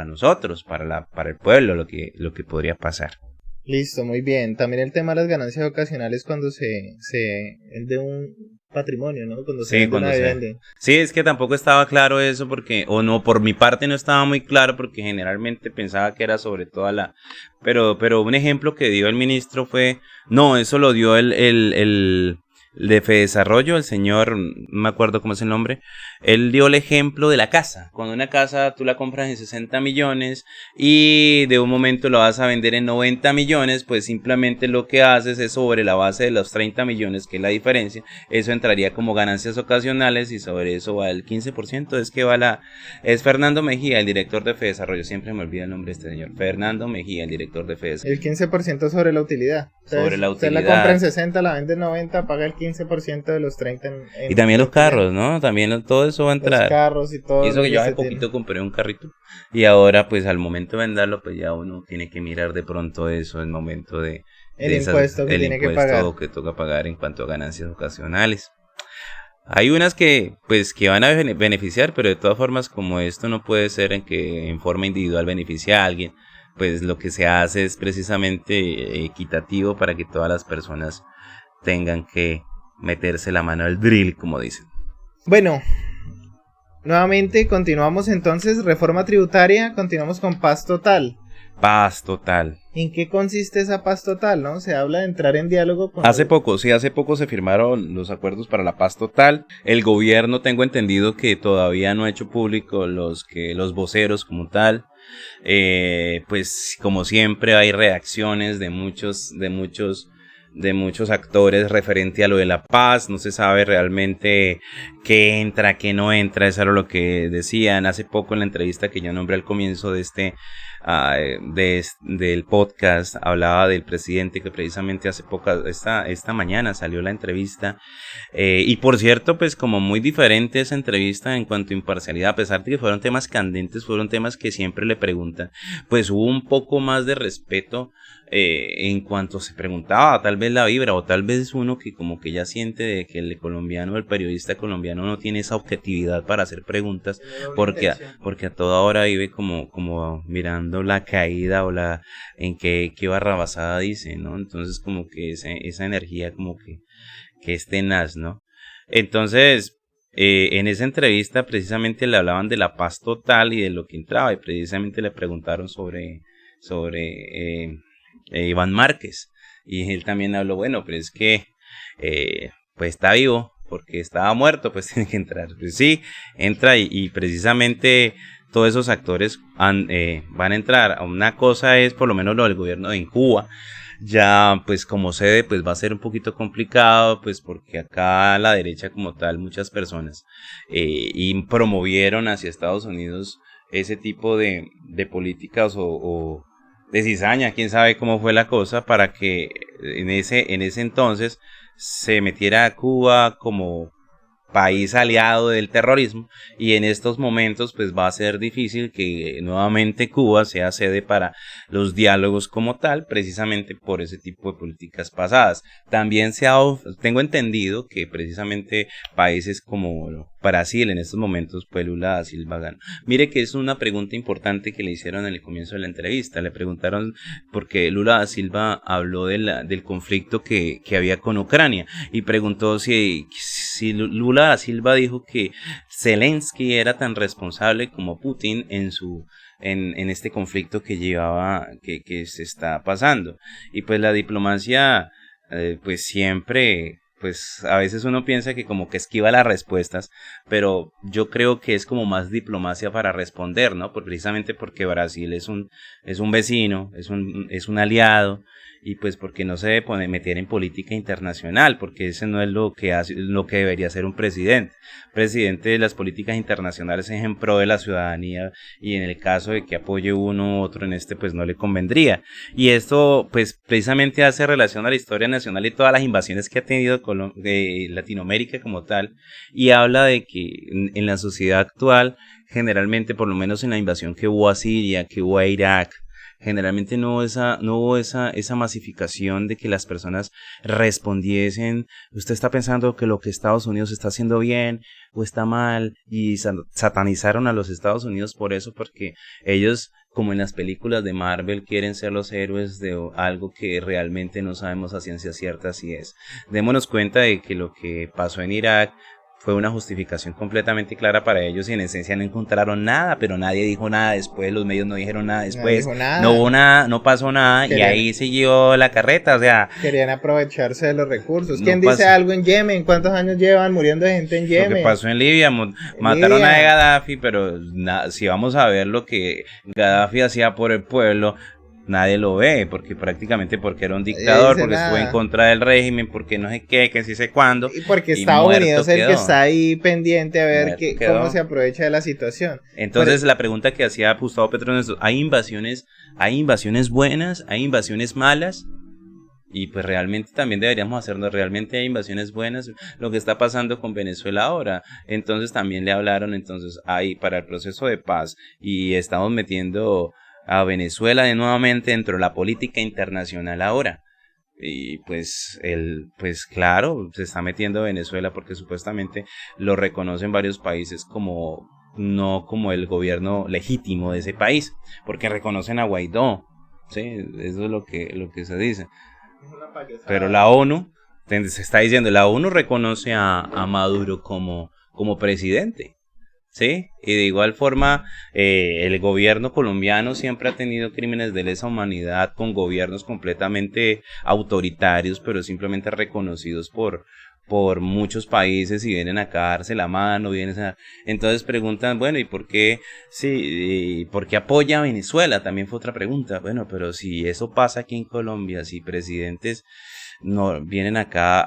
nosotros, para el pueblo, lo que podría pasar. Listo, muy bien. También el tema de las ganancias ocasionales cuando se de un patrimonio, ¿no? Cuando se vende una vivienda. Sí, es que tampoco estaba claro eso, porque, o no, por mi parte no estaba muy claro, porque generalmente pensaba que era sobre toda pero un ejemplo que dio el ministro fue, no, eso lo dio el de Fedesarrollo, el señor, no me acuerdo cómo es el nombre. Él dio el ejemplo de la casa. Cuando una casa tú la compras en 60 millones y de un momento la vas a vender en 90 millones, pues simplemente lo que haces es, sobre la base de los 30 millones, que es la diferencia, eso entraría como ganancias ocasionales, y sobre eso va el 15%. Es que es Fernando Mejía, el director de Fedesarrollo. Siempre me olvida el nombre de este señor. Fernando Mejía, el director de Fedesarrollo. El 15% sobre la utilidad. Sobre la utilidad. Usted la compra en 60, la vende en 90, paga el 15% de los 30 y también los carros, ¿no? También todo eso va a entrar. Los carros y todo. Y eso que yo hace poquito compré un carrito, y ahora pues al momento de venderlo, pues ya uno tiene que mirar de pronto eso, el momento de el impuesto que tiene que pagar, que toca pagar en cuanto a ganancias ocasionales. Hay unas que van a beneficiar, pero de todas formas, como esto no puede ser en forma individual beneficia a alguien, pues lo que se hace es precisamente equitativo, para que todas las personas tengan que meterse la mano al drill, como dicen. Bueno, nuevamente continuamos entonces, reforma tributaria, continuamos con paz total. Paz total. ¿En qué consiste esa paz total, no? Se habla de entrar en diálogo con... Hace poco se firmaron los acuerdos para la paz total. El gobierno, tengo entendido que todavía no ha hecho público los voceros como tal. Pues como siempre hay reacciones de muchos actores referente a lo de la paz. No se sabe realmente qué entra, qué no entra. Eso era lo que decían hace poco en la entrevista que yo nombré al comienzo de del podcast. Hablaba del presidente, que precisamente hace poco, esta mañana salió la entrevista, y por cierto, pues como muy diferente esa entrevista en cuanto a imparcialidad, a pesar de que fueron temas candentes, fueron temas que siempre le preguntan, pues hubo un poco más de respeto en cuanto se preguntaba, tal vez la vibra, o tal vez uno que como que ya siente de que el periodista colombiano no tiene esa objetividad para hacer preguntas, porque a toda hora vive como mirando la caída o en qué barrabasada dice, ¿no? Entonces como que esa energía como que es tenaz, ¿no? Entonces en esa entrevista precisamente le hablaban de la paz total y de lo que entraba, y precisamente le preguntaron sobre Iván Márquez, y él también habló, bueno, pero es que pues está vivo, porque estaba muerto, pues tiene que entrar. Pues sí, entra, y precisamente todos esos actores van a entrar. Una cosa es por lo menos lo del gobierno en Cuba. Ya pues como sede pues va a ser un poquito complicado, pues porque acá a la derecha como tal muchas personas y promovieron hacia Estados Unidos ese tipo de políticas o de cizaña, quién sabe cómo fue la cosa, para que en ese entonces se metiera a Cuba como país aliado del terrorismo, y en estos momentos pues va a ser difícil que nuevamente Cuba sea sede para los diálogos como tal, precisamente por ese tipo de políticas pasadas. También tengo entendido que precisamente países como Brasil en estos momentos, pues Lula da Silva ganó. Mire que es una pregunta importante que le hicieron en el comienzo de la entrevista. Le preguntaron porque Lula da Silva habló del conflicto que había con Ucrania, y preguntó si Lula da Silva dijo que Zelensky era tan responsable como Putin en este conflicto que que se está pasando. Y pues la diplomacia, pues siempre, pues a veces uno piensa que como que esquiva las respuestas, pero yo creo que es como más diplomacia para responder, ¿no? Precisamente porque Brasil es un vecino, es un aliado, y pues porque no se debe meter en política internacional, porque ese no es lo que debería ser un presidente. Presidente de las políticas internacionales es en pro de la ciudadanía, y en el caso de que apoye uno u otro en pues no le convendría. Y esto pues precisamente hace relación a la historia nacional y todas las invasiones que ha tenido de Latinoamérica como tal, y habla de que en la sociedad actual, generalmente, por lo menos en la invasión que hubo a Siria, que hubo a Irak, generalmente no hubo esa masificación de que las personas respondiesen: usted está pensando que lo que Estados Unidos está haciendo bien o está mal, y satanizaron a los Estados Unidos por eso, porque ellos, como en las películas de Marvel, quieren ser los héroes de algo que realmente no sabemos a ciencia cierta si es. Démonos cuenta de que lo que pasó en Irak fue una justificación completamente clara para ellos, y en esencia no encontraron nada, pero nadie dijo nada después, los medios no dijeron nada después, no hubo nada, no pasó nada, y ahí siguió la carreta, o sea... Querían aprovecharse de los recursos. ¿Quién dice algo en Yemen? ¿Cuántos años llevan muriendo de gente en Yemen? Lo que pasó en Libia, mataron a Gaddafi, pero si vamos a ver lo que Gaddafi hacía por el pueblo, nadie lo ve, porque era un dictador, porque estuvo en contra del régimen, porque no sé qué, que sí sé cuándo. Y porque Estados Unidos es el que está ahí pendiente a ver cómo se aprovecha de la situación. Entonces la pregunta que hacía Gustavo Petro, ¿hay invasiones buenas, hay invasiones malas? Y pues realmente también deberíamos hacerlo. Realmente hay invasiones buenas, lo que está pasando con Venezuela ahora. Entonces también le hablaron ahí para el proceso de paz, y estamos metiendo a Venezuela de nuevamente dentro de la política internacional ahora. Y pues claro, se está metiendo a Venezuela porque supuestamente lo reconocen varios países no como el gobierno legítimo de ese país, porque reconocen a Guaidó, sí, eso es lo que se dice. Pero la ONU, se está diciendo, la ONU reconoce a Maduro como presidente, ¿sí? Y de igual forma, el gobierno colombiano siempre ha tenido crímenes de lesa humanidad con gobiernos completamente autoritarios, pero simplemente reconocidos por muchos países, y vienen acá a darse la mano, entonces preguntan, bueno, ¿y por qué apoya a Venezuela? También fue otra pregunta. Bueno, pero si eso pasa aquí en Colombia, si presidentes no vienen acá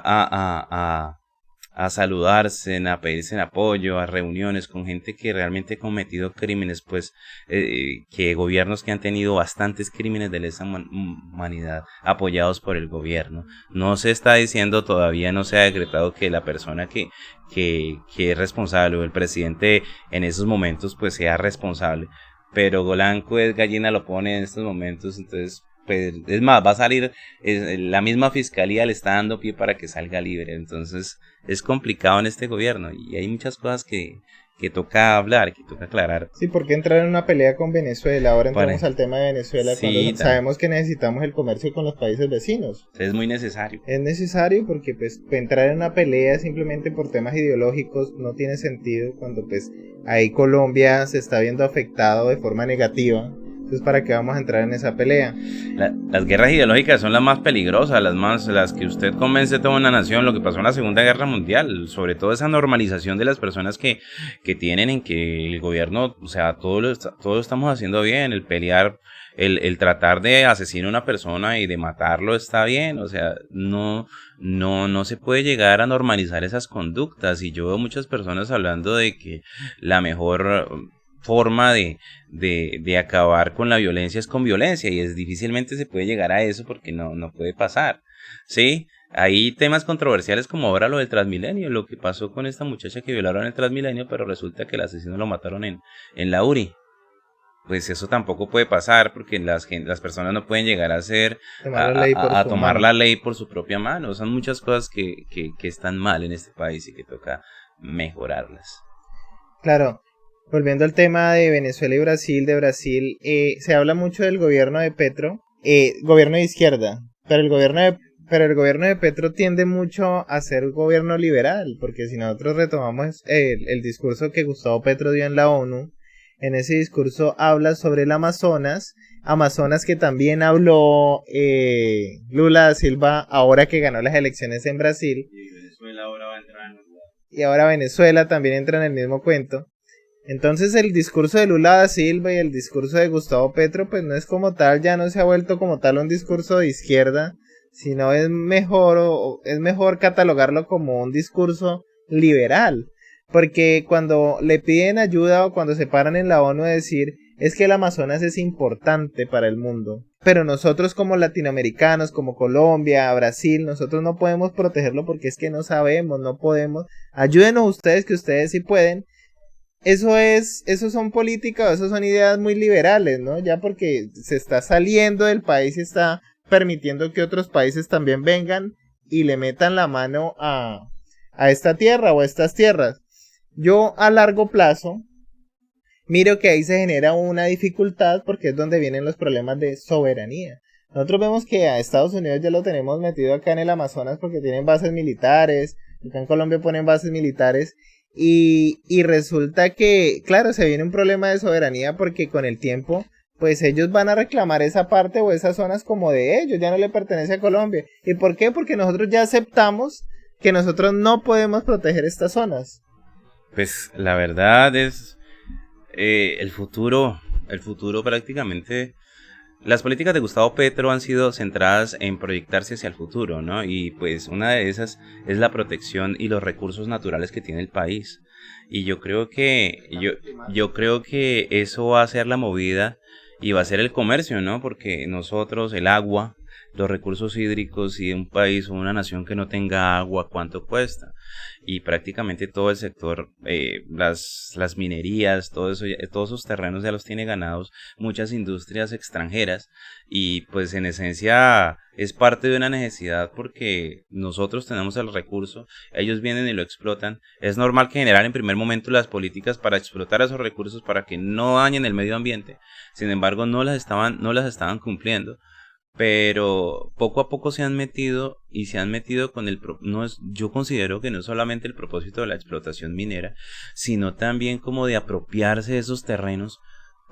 a saludarse, a pedirse en apoyo, a reuniones con gente que realmente ha cometido crímenes, pues que gobiernos que han tenido bastantes crímenes de lesa humanidad apoyados por el gobierno. No se está diciendo todavía, no se ha decretado que la persona que es responsable, o el presidente en esos momentos, pues sea responsable, pero Golanco es gallina, lo pone en estos momentos. Entonces pues, es más, va a salir, la misma fiscalía le está dando pie para que salga libre. Entonces es complicado en este gobierno, y hay muchas cosas que toca hablar, que toca aclarar. Sí, porque entrar en una pelea con Venezuela. Ahora entramos al tema de Venezuela, sí, cuando sabemos que necesitamos el comercio con los países vecinos. Es muy necesario. Es necesario porque pues entrar en una pelea simplemente por temas ideológicos no tiene sentido, cuando pues ahí Colombia se está viendo afectado de forma negativa. Entonces, ¿para qué vamos a entrar en esa pelea? Las guerras ideológicas son las más peligrosas, las que usted convence toda una nación. Lo que pasó en la Segunda Guerra Mundial, sobre todo esa normalización de las personas que tienen en que el gobierno, o sea, todo lo estamos haciendo bien, el pelear, el tratar de asesinar a una persona y de matarlo está bien, o sea, no se puede llegar a normalizar esas conductas. Y yo veo muchas personas hablando de que la mejor forma de acabar con la violencia es con violencia, y difícilmente se puede llegar a eso porque no puede pasar, ¿sí? Hay temas controversiales como ahora lo del Transmilenio, lo que pasó con esta muchacha que violaron el Transmilenio, pero resulta que el asesino lo mataron en la URI. Pues eso tampoco puede pasar porque las personas no pueden llegar a tomar la ley por su propia mano. Son muchas cosas que están mal en este país y que toca mejorarlas. Claro, volviendo al tema de Venezuela y Brasil, se habla mucho del gobierno de Petro, gobierno de izquierda, pero el gobierno de Petro tiende mucho a ser gobierno liberal, porque si nosotros retomamos el discurso que Gustavo Petro dio en la ONU, en ese discurso habla sobre el Amazonas que también habló Lula da Silva ahora que ganó las elecciones en Brasil. Y ahora Venezuela también entra en el mismo cuento. Entonces el discurso de Lula da Silva y el discurso de Gustavo Petro pues no es como tal, ya no se ha vuelto como tal un discurso de izquierda, sino es mejor catalogarlo como un discurso liberal. Porque cuando le piden ayuda o cuando se paran en la ONU a decir es que el Amazonas es importante para el mundo, pero nosotros como latinoamericanos, como Colombia, Brasil, nosotros no podemos protegerlo porque es que no sabemos, no podemos, ayúdenos ustedes que ustedes sí pueden. Eso son políticas, eso son ideas muy liberales, ¿no? Ya porque se está saliendo del país y está permitiendo que otros países también vengan y le metan la mano a esta tierra o a estas tierras. Yo a largo plazo miro que ahí se genera una dificultad porque es donde vienen los problemas de soberanía. Nosotros vemos que a Estados Unidos ya lo tenemos metido acá en el Amazonas porque tienen bases militares, acá en Colombia ponen bases militares y resulta que, claro, se viene un problema de soberanía porque con el tiempo pues ellos van a reclamar esa parte o esas zonas como de ellos, ya no le pertenece a Colombia. ¿Y por qué? Porque nosotros ya aceptamos que nosotros no podemos proteger estas zonas. Pues la verdad es el futuro prácticamente. Las políticas de Gustavo Petro han sido centradas en proyectarse hacia el futuro, ¿no? Y pues una de esas es la protección y los recursos naturales que tiene el país. Y yo creo que eso va a ser la movida y va a ser el comercio, ¿no? Porque nosotros, el agua, los recursos hídricos y un país o una nación que no tenga agua, ¿cuánto cuesta? Y prácticamente todo el sector, las minerías, todo eso, todos esos terrenos ya los tiene ganados muchas industrias extranjeras, y pues en esencia es parte de una necesidad porque nosotros tenemos el recurso, ellos vienen y lo explotan. Es normal que generar en primer momento las políticas para explotar esos recursos para que no dañen el medio ambiente. Sin embargo, no las estaban cumpliendo. Pero poco a poco se han metido con yo considero que no es solamente el propósito de la explotación minera, sino también como de apropiarse de esos terrenos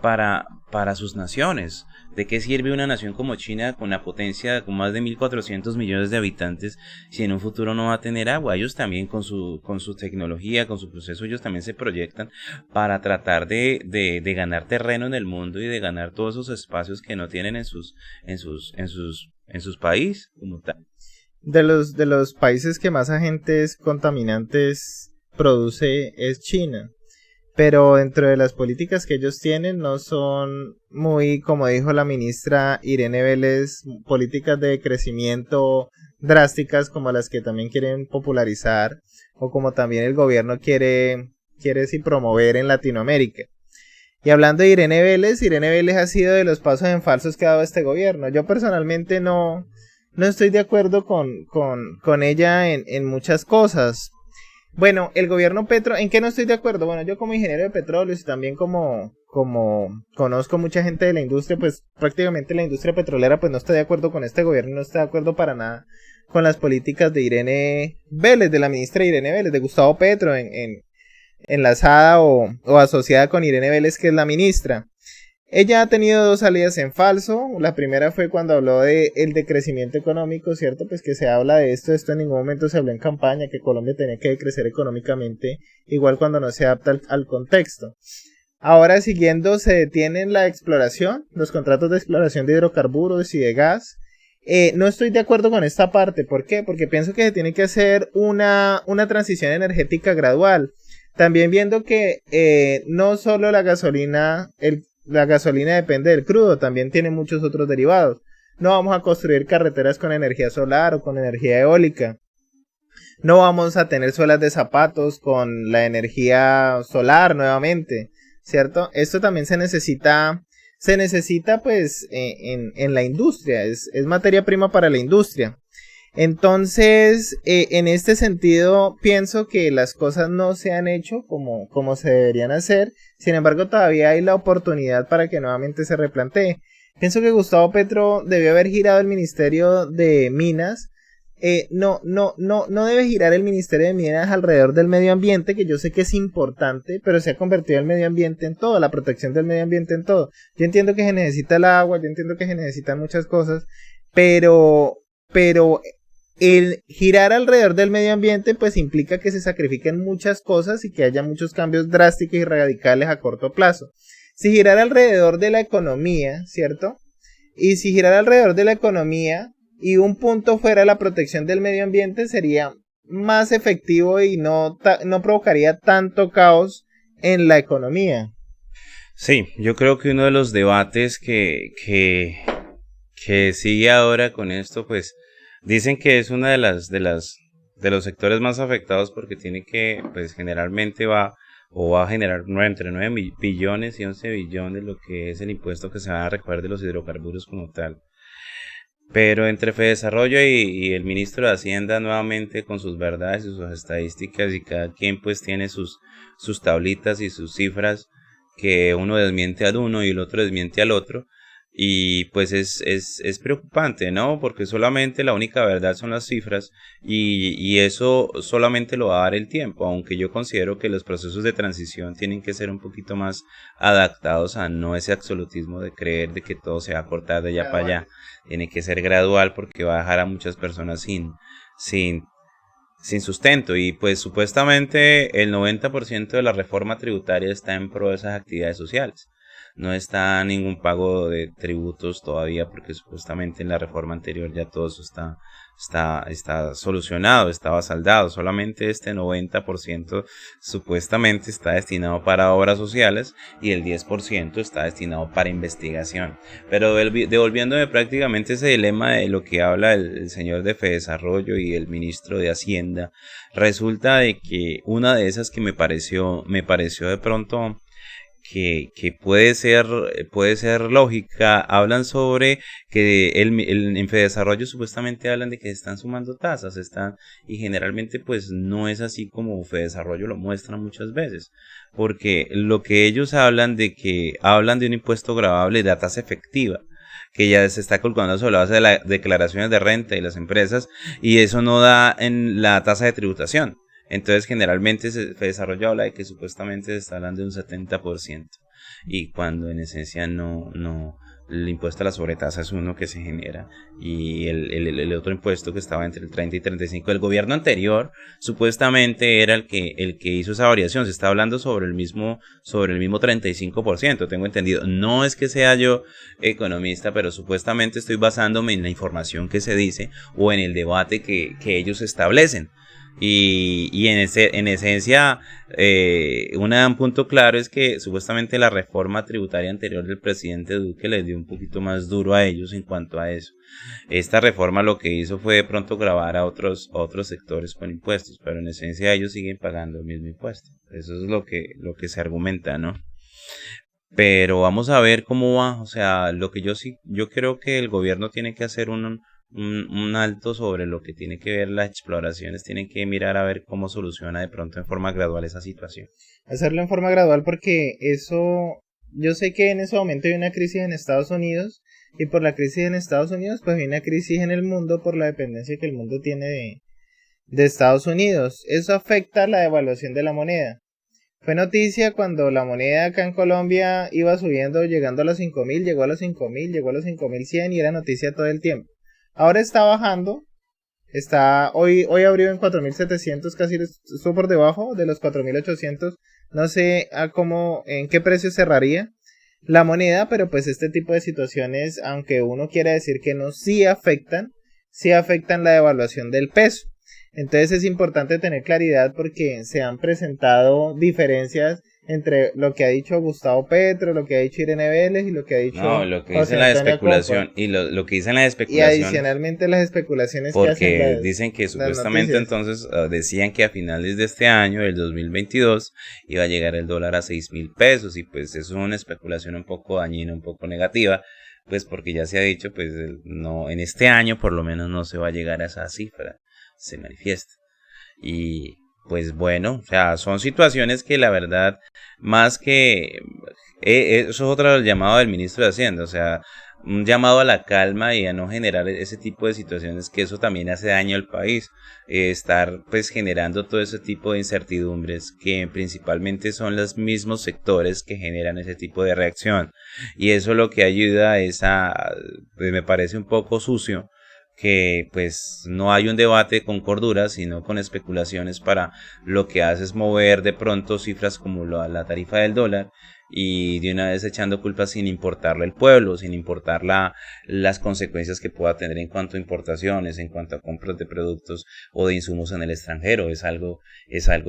para sus naciones. ¿De qué sirve una nación como China con la potencia con más de 1.400 millones de habitantes si en un futuro no va a tener agua? Ellos también con su tecnología, con su proceso, ellos también se proyectan para tratar de ganar terreno en el mundo y de ganar todos esos espacios que no tienen en sus países como tal. De los países que más agentes contaminantes produce es China. Pero dentro de las políticas que ellos tienen no son muy, como dijo la ministra Irene Vélez, políticas de crecimiento drásticas como las que también quieren popularizar o como también el gobierno quiere sí promover en Latinoamérica. Y hablando de Irene Vélez ha sido de los pasos en falsos que ha dado este gobierno. Yo personalmente no estoy de acuerdo con ella en muchas cosas. Bueno, el gobierno Petro, ¿en qué no estoy de acuerdo? Bueno, yo como ingeniero de petróleos y también como conozco mucha gente de la industria, pues prácticamente la industria petrolera, pues no estoy de acuerdo con este gobierno, no estoy de acuerdo para nada con las políticas de Irene Vélez, de la ministra Irene Vélez, de Gustavo Petro, enlazada o asociada con Irene Vélez, que es la ministra. Ella ha tenido dos salidas en falso. La primera fue cuando habló de el decrecimiento económico, ¿cierto? Pues que se habla de esto en ningún momento se habló en campaña, que Colombia tenía que decrecer económicamente, igual cuando no se adapta al contexto. Ahora siguiendo se detienen la exploración, los contratos de exploración de hidrocarburos y de gas. No estoy de acuerdo con esta parte, ¿por qué? Porque pienso que se tiene que hacer una transición energética gradual. También viendo que no solo la gasolina depende del crudo, también tiene muchos otros derivados. No vamos a construir carreteras con energía solar o con energía eólica. No vamos a tener suelas de zapatos con la energía solar nuevamente, ¿cierto? Esto también se necesita pues en la industria, es materia prima para la industria. Entonces, en este sentido, pienso que las cosas no se han hecho como se deberían hacer. Sin embargo, todavía hay la oportunidad para que nuevamente se replantee. Pienso que Gustavo Petro debió haber girado el Ministerio de Minas. No debe girar el Ministerio de Minas alrededor del medio ambiente, que yo sé que es importante, pero se ha convertido el medio ambiente en todo, la protección del medio ambiente en todo. Yo entiendo que se necesita el agua, yo entiendo que se necesitan muchas cosas, pero el girar alrededor del medio ambiente pues implica que se sacrifiquen muchas cosas y que haya muchos cambios drásticos y radicales a corto plazo. Si girar alrededor de la economía, ¿cierto? Y si girar alrededor de la economía y un punto fuera la protección del medio ambiente sería más efectivo y no provocaría tanto caos en la economía. Sí, yo creo que uno de los debates que sigue ahora con esto, pues dicen que es una de los sectores más afectados porque tiene que, pues generalmente va a generar entre 9 billones y 11 billones lo que es el impuesto que se va a recoger de los hidrocarburos como tal. Pero entre Fedesarrollo y el ministro de Hacienda nuevamente con sus verdades y sus estadísticas y cada quien pues tiene sus tablitas y sus cifras que uno desmiente al uno y el otro desmiente al otro. Y pues es preocupante, ¿no? Porque solamente la única verdad son las cifras y eso solamente lo va a dar el tiempo, aunque yo considero que los procesos de transición tienen que ser un poquito más adaptados a no ese absolutismo de creer de que todo se va a cortar de allá para allá. Tiene que ser gradual porque va a dejar a muchas personas sin sustento y pues supuestamente el 90% de la reforma tributaria está en pro de esas actividades sociales. No está ningún pago de tributos todavía porque supuestamente en la reforma anterior ya todo eso está solucionado, estaba saldado. Solamente este 90% supuestamente está destinado para obras sociales y el 10% está destinado para investigación. Pero devolviéndome prácticamente ese dilema de lo que habla el señor de Fedesarrollo y el ministro de Hacienda, resulta de que una de esas que me pareció de pronto que puede ser lógica, hablan sobre que en Fedesarrollo supuestamente hablan de que se están sumando tasas, y generalmente pues no es así como Fedesarrollo lo muestra muchas veces, porque lo que ellos hablan de un impuesto gravable de tasa efectiva, que ya se está calculando sobre la base de las declaraciones de renta y las empresas, y eso no da en la tasa de tributación. Entonces generalmente Fedesarrollo habla de que supuestamente se está hablando de un 70% y cuando en esencia no el impuesto a la sobretasa es uno que se genera y el otro impuesto que estaba entre el 30 y 35 del gobierno anterior supuestamente era el que hizo esa variación. Se está hablando sobre el mismo 35%, tengo entendido. No es que sea yo economista, pero supuestamente estoy basándome en la información que se dice o en el debate que ellos establecen. Y en esencia, un punto claro es que supuestamente la reforma tributaria anterior del presidente Duque les dio un poquito más duro a ellos en cuanto a eso. Esta reforma lo que hizo fue de pronto gravar a otros sectores con impuestos, pero en esencia ellos siguen pagando el mismo impuesto. Eso es lo que se argumenta, ¿no? Pero vamos a ver cómo va. O sea, yo creo que el gobierno tiene que hacer un alto sobre lo que tiene que ver las exploraciones, tienen que mirar a ver cómo soluciona de pronto en forma gradual esa situación. Hacerlo en forma gradual porque yo sé que en ese momento hay una crisis en Estados Unidos y por la crisis en Estados Unidos pues hay una crisis en el mundo por la dependencia que el mundo tiene de Estados Unidos. Eso afecta la devaluación de la moneda. Fue noticia cuando la moneda acá en Colombia iba subiendo, llegando a los 5.000, llegó a los 5.000, llegó a los 5.100 y era noticia todo el tiempo. Ahora está bajando, hoy abrió en 4.700, casi estuvo por debajo de los 4.800, no sé en qué precio cerraría la moneda, pero pues este tipo de situaciones, aunque uno quiera decir que no, sí afectan la devaluación del peso. Entonces es importante tener claridad porque se han presentado diferencias entre lo que ha dicho Gustavo Petro, lo que ha dicho Irene Vélez y lo que ha dicho No, lo que José dicen la Antonio especulación Compor. y lo que dicen las Y especulaciones, adicionalmente las especulaciones que hacen porque dicen que las supuestamente noticias. entonces decían que a finales de este año, el 2022, iba a llegar el dólar a 6.000 pesos y pues eso es una especulación un poco dañina, un poco negativa, pues porque ya se ha dicho, pues no, en este año por lo menos no se va a llegar a esa cifra, se manifiesta. Y pues bueno, o sea, son situaciones que la verdad, más que eso es otro llamado del ministro de Hacienda, o sea, un llamado a la calma y a no generar ese tipo de situaciones que eso también hace daño al país, estar pues generando todo ese tipo de incertidumbres que principalmente son los mismos sectores que generan ese tipo de reacción y eso lo que ayuda es pues me parece un poco sucio que pues no hay un debate con cordura, sino con especulaciones para lo que hace es mover de pronto cifras como la tarifa del dólar y de una vez echando culpas sin importarle el pueblo, sin importar las consecuencias que pueda tener en cuanto a importaciones, en cuanto a compras de productos o de insumos en el extranjero. Es algo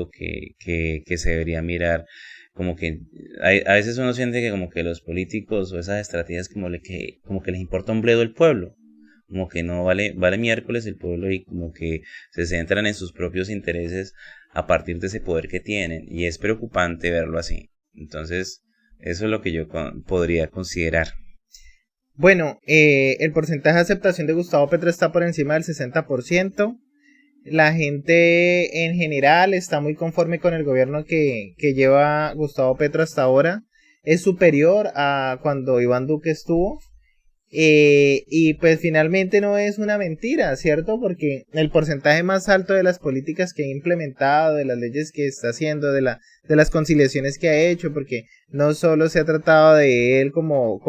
que se debería mirar como que a veces uno siente que como que los políticos o esas estrategias como que les importa un bledo el pueblo, como que no vale miércoles el pueblo y como que se centran en sus propios intereses a partir de ese poder que tienen y es preocupante verlo así. Entonces, eso es lo que yo podría considerar. Bueno, el porcentaje de aceptación de Gustavo Petro está por encima del 60%. La gente en general está muy conforme con el gobierno que lleva Gustavo Petro hasta ahora. Es superior a cuando Iván Duque estuvo. Y pues finalmente no es una mentira, ¿cierto? Porque el porcentaje más alto de las políticas que ha implementado, de las leyes que está haciendo, de las conciliaciones que ha hecho, porque no solo se ha tratado de él como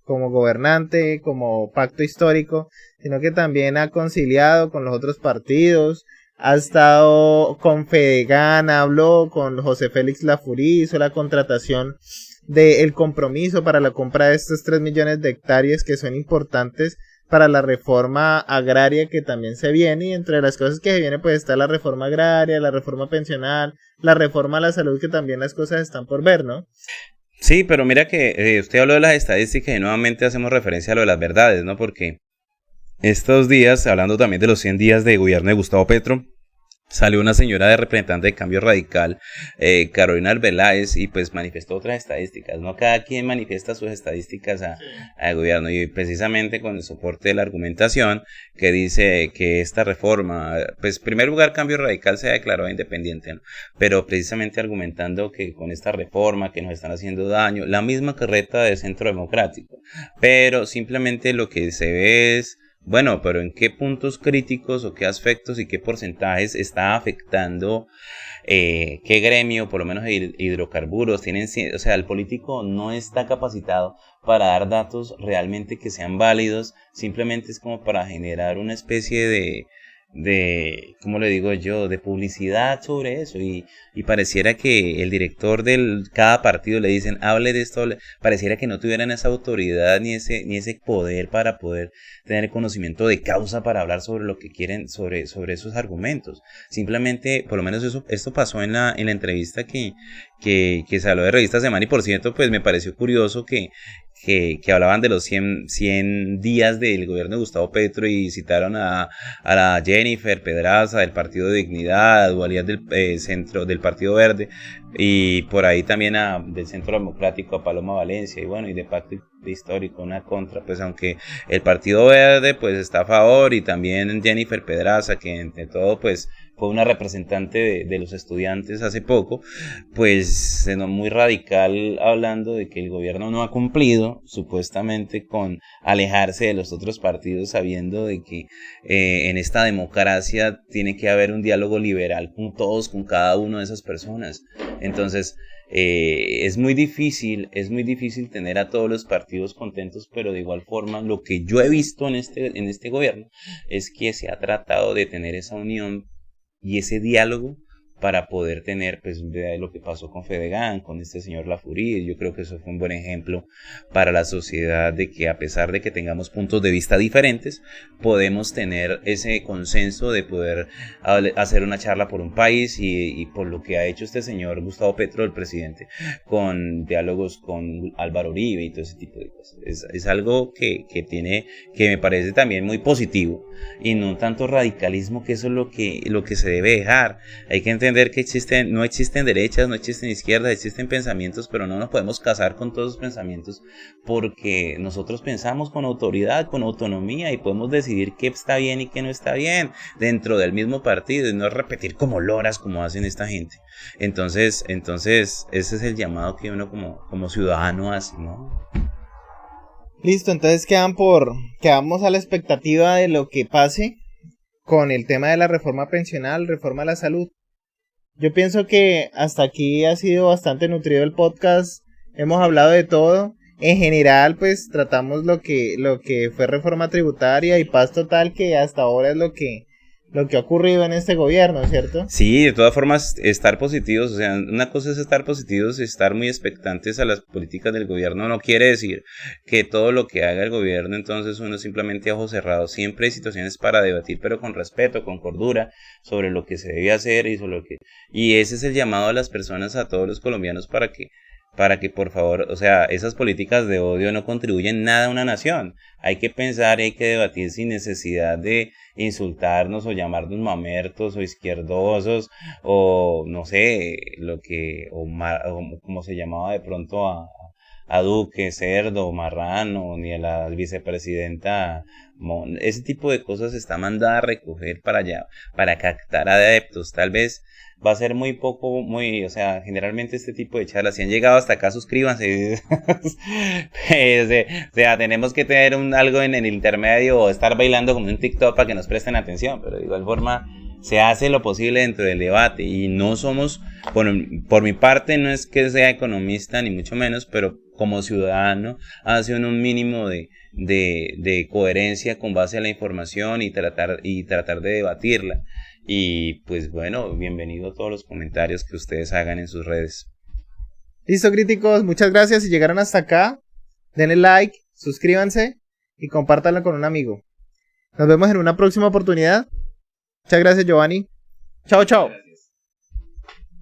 gobernante, como pacto histórico, sino que también ha conciliado con los otros partidos, ha estado con Fedegan, habló con José Félix Lafouré, hizo la contratación del compromiso para la compra de estos 3 millones de hectáreas que son importantes para la reforma agraria que también se viene, y entre las cosas que se viene pues está la reforma agraria, la reforma pensional, la reforma a la salud, que también las cosas están por ver, ¿no? Sí, pero mira que usted habló de las estadísticas y nuevamente hacemos referencia a lo de las verdades, ¿no? Porque estos días, hablando también de los 100 días de gobierno de Gustavo Petro, salió una señora de representante de Cambio Radical, Carolina Arbeláez, y pues manifestó otras estadísticas, ¿no? Cada quien manifiesta sus estadísticas al gobierno y precisamente con el soporte de la argumentación que dice que esta reforma, pues en primer lugar Cambio Radical se ha declarado independiente, ¿no? Pero precisamente argumentando que con esta reforma que nos están haciendo daño, la misma carreta de Centro Democrático, pero simplemente lo que se ve es bueno, pero ¿en qué puntos críticos o qué aspectos y qué porcentajes está afectando qué gremio, por lo menos hidrocarburos? O sea, el político no está capacitado para dar datos realmente que sean válidos, simplemente es como para generar una especie ¿cómo le digo yo?, de publicidad sobre eso y pareciera que el director de cada partido le dicen, hable de esto, pareciera que no tuvieran esa autoridad ni ese poder para poder tener conocimiento de causa para hablar sobre lo que quieren, sobre esos argumentos. Simplemente, por lo menos esto pasó en la entrevista que se habló de Revista Semana y por cierto, pues me pareció curioso que hablaban de los 100 días del gobierno de Gustavo Petro y citaron a la Jennifer Pedraza del Partido de Dignidad, a Dualidad del Centro del Partido Verde y por ahí también del Centro Democrático a Paloma Valencia y bueno, y de Pacto Histórico, una contra, pues aunque el Partido Verde pues está a favor y también Jennifer Pedraza que entre todo pues fue una representante de los estudiantes hace poco, pues muy radical hablando de que el gobierno no ha cumplido supuestamente con alejarse de los otros partidos sabiendo de que en esta democracia tiene que haber un diálogo liberal con todos, con cada una de esas personas. Entonces es muy difícil tener a todos los partidos contentos, pero de igual forma lo que yo he visto en este gobierno es que se ha tratado de tener esa unión y ese diálogo para poder tener pues de lo que pasó con Fedegan, con este señor Lafourcade. Yo creo que eso fue un buen ejemplo para la sociedad de que a pesar de que tengamos puntos de vista diferentes, podemos tener ese consenso de poder hacer una charla por un país y por lo que ha hecho este señor Gustavo Petro, el presidente, con diálogos con Álvaro Uribe y todo ese tipo de cosas. Es algo que me parece también muy positivo y no tanto radicalismo, que eso es lo que se debe dejar. Hay que entender que no existen derechas, no existen izquierdas, existen pensamientos, pero no nos podemos casar con todos los pensamientos, porque nosotros pensamos con autoridad, con autonomía, y podemos decidir qué está bien y qué no está bien dentro del mismo partido, y no repetir como loras como hacen esta gente. Entonces ese es el llamado que uno como ciudadano hace, ¿no? Listo, entonces quedamos a la expectativa de lo que pase con el tema de la reforma pensional, reforma a la salud. Yo pienso que hasta aquí ha sido bastante nutrido el podcast. Hemos hablado de todo. En general, pues tratamos lo que fue reforma tributaria y paz total, que hasta ahora es lo que ha ocurrido en este gobierno, ¿cierto? Sí, de todas formas, estar positivos, o sea, una cosa es estar positivos y estar muy expectantes a las políticas del gobierno. No quiere decir que todo lo que haga el gobierno, entonces uno simplemente a ojos cerrados. Siempre hay situaciones para debatir, pero con respeto, con cordura, sobre lo que se debe hacer y ese es el llamado a las personas, a todos los colombianos, para que por favor, o sea, esas políticas de odio no contribuyen nada a una nación. Hay que pensar y hay que debatir sin necesidad de insultarnos o llamarnos mamertos o izquierdosos o no sé, o como se llamaba de pronto a Duque, cerdo, marrano, ni a la vicepresidenta. Ese tipo de cosas está mandada a recoger para allá, para captar adeptos. Tal vez va a ser o sea, generalmente este tipo de charlas, si han llegado hasta acá, suscríbanse. O sea, tenemos que tener algo en el intermedio o estar bailando como un TikTok para que nos presten atención, pero de igual forma se hace lo posible dentro del debate y no somos, por mi parte, no es que sea economista ni mucho menos, pero como ciudadano hace un mínimo de coherencia con base a la información y tratar de debatirla. Y pues bueno, bienvenido a todos los comentarios que ustedes hagan en sus redes. Listo, críticos, muchas gracias. Si llegaron hasta acá, denle like, suscríbanse y compártanlo con un amigo. Nos vemos en una próxima oportunidad. Muchas gracias, Giovanni. Chao, chao.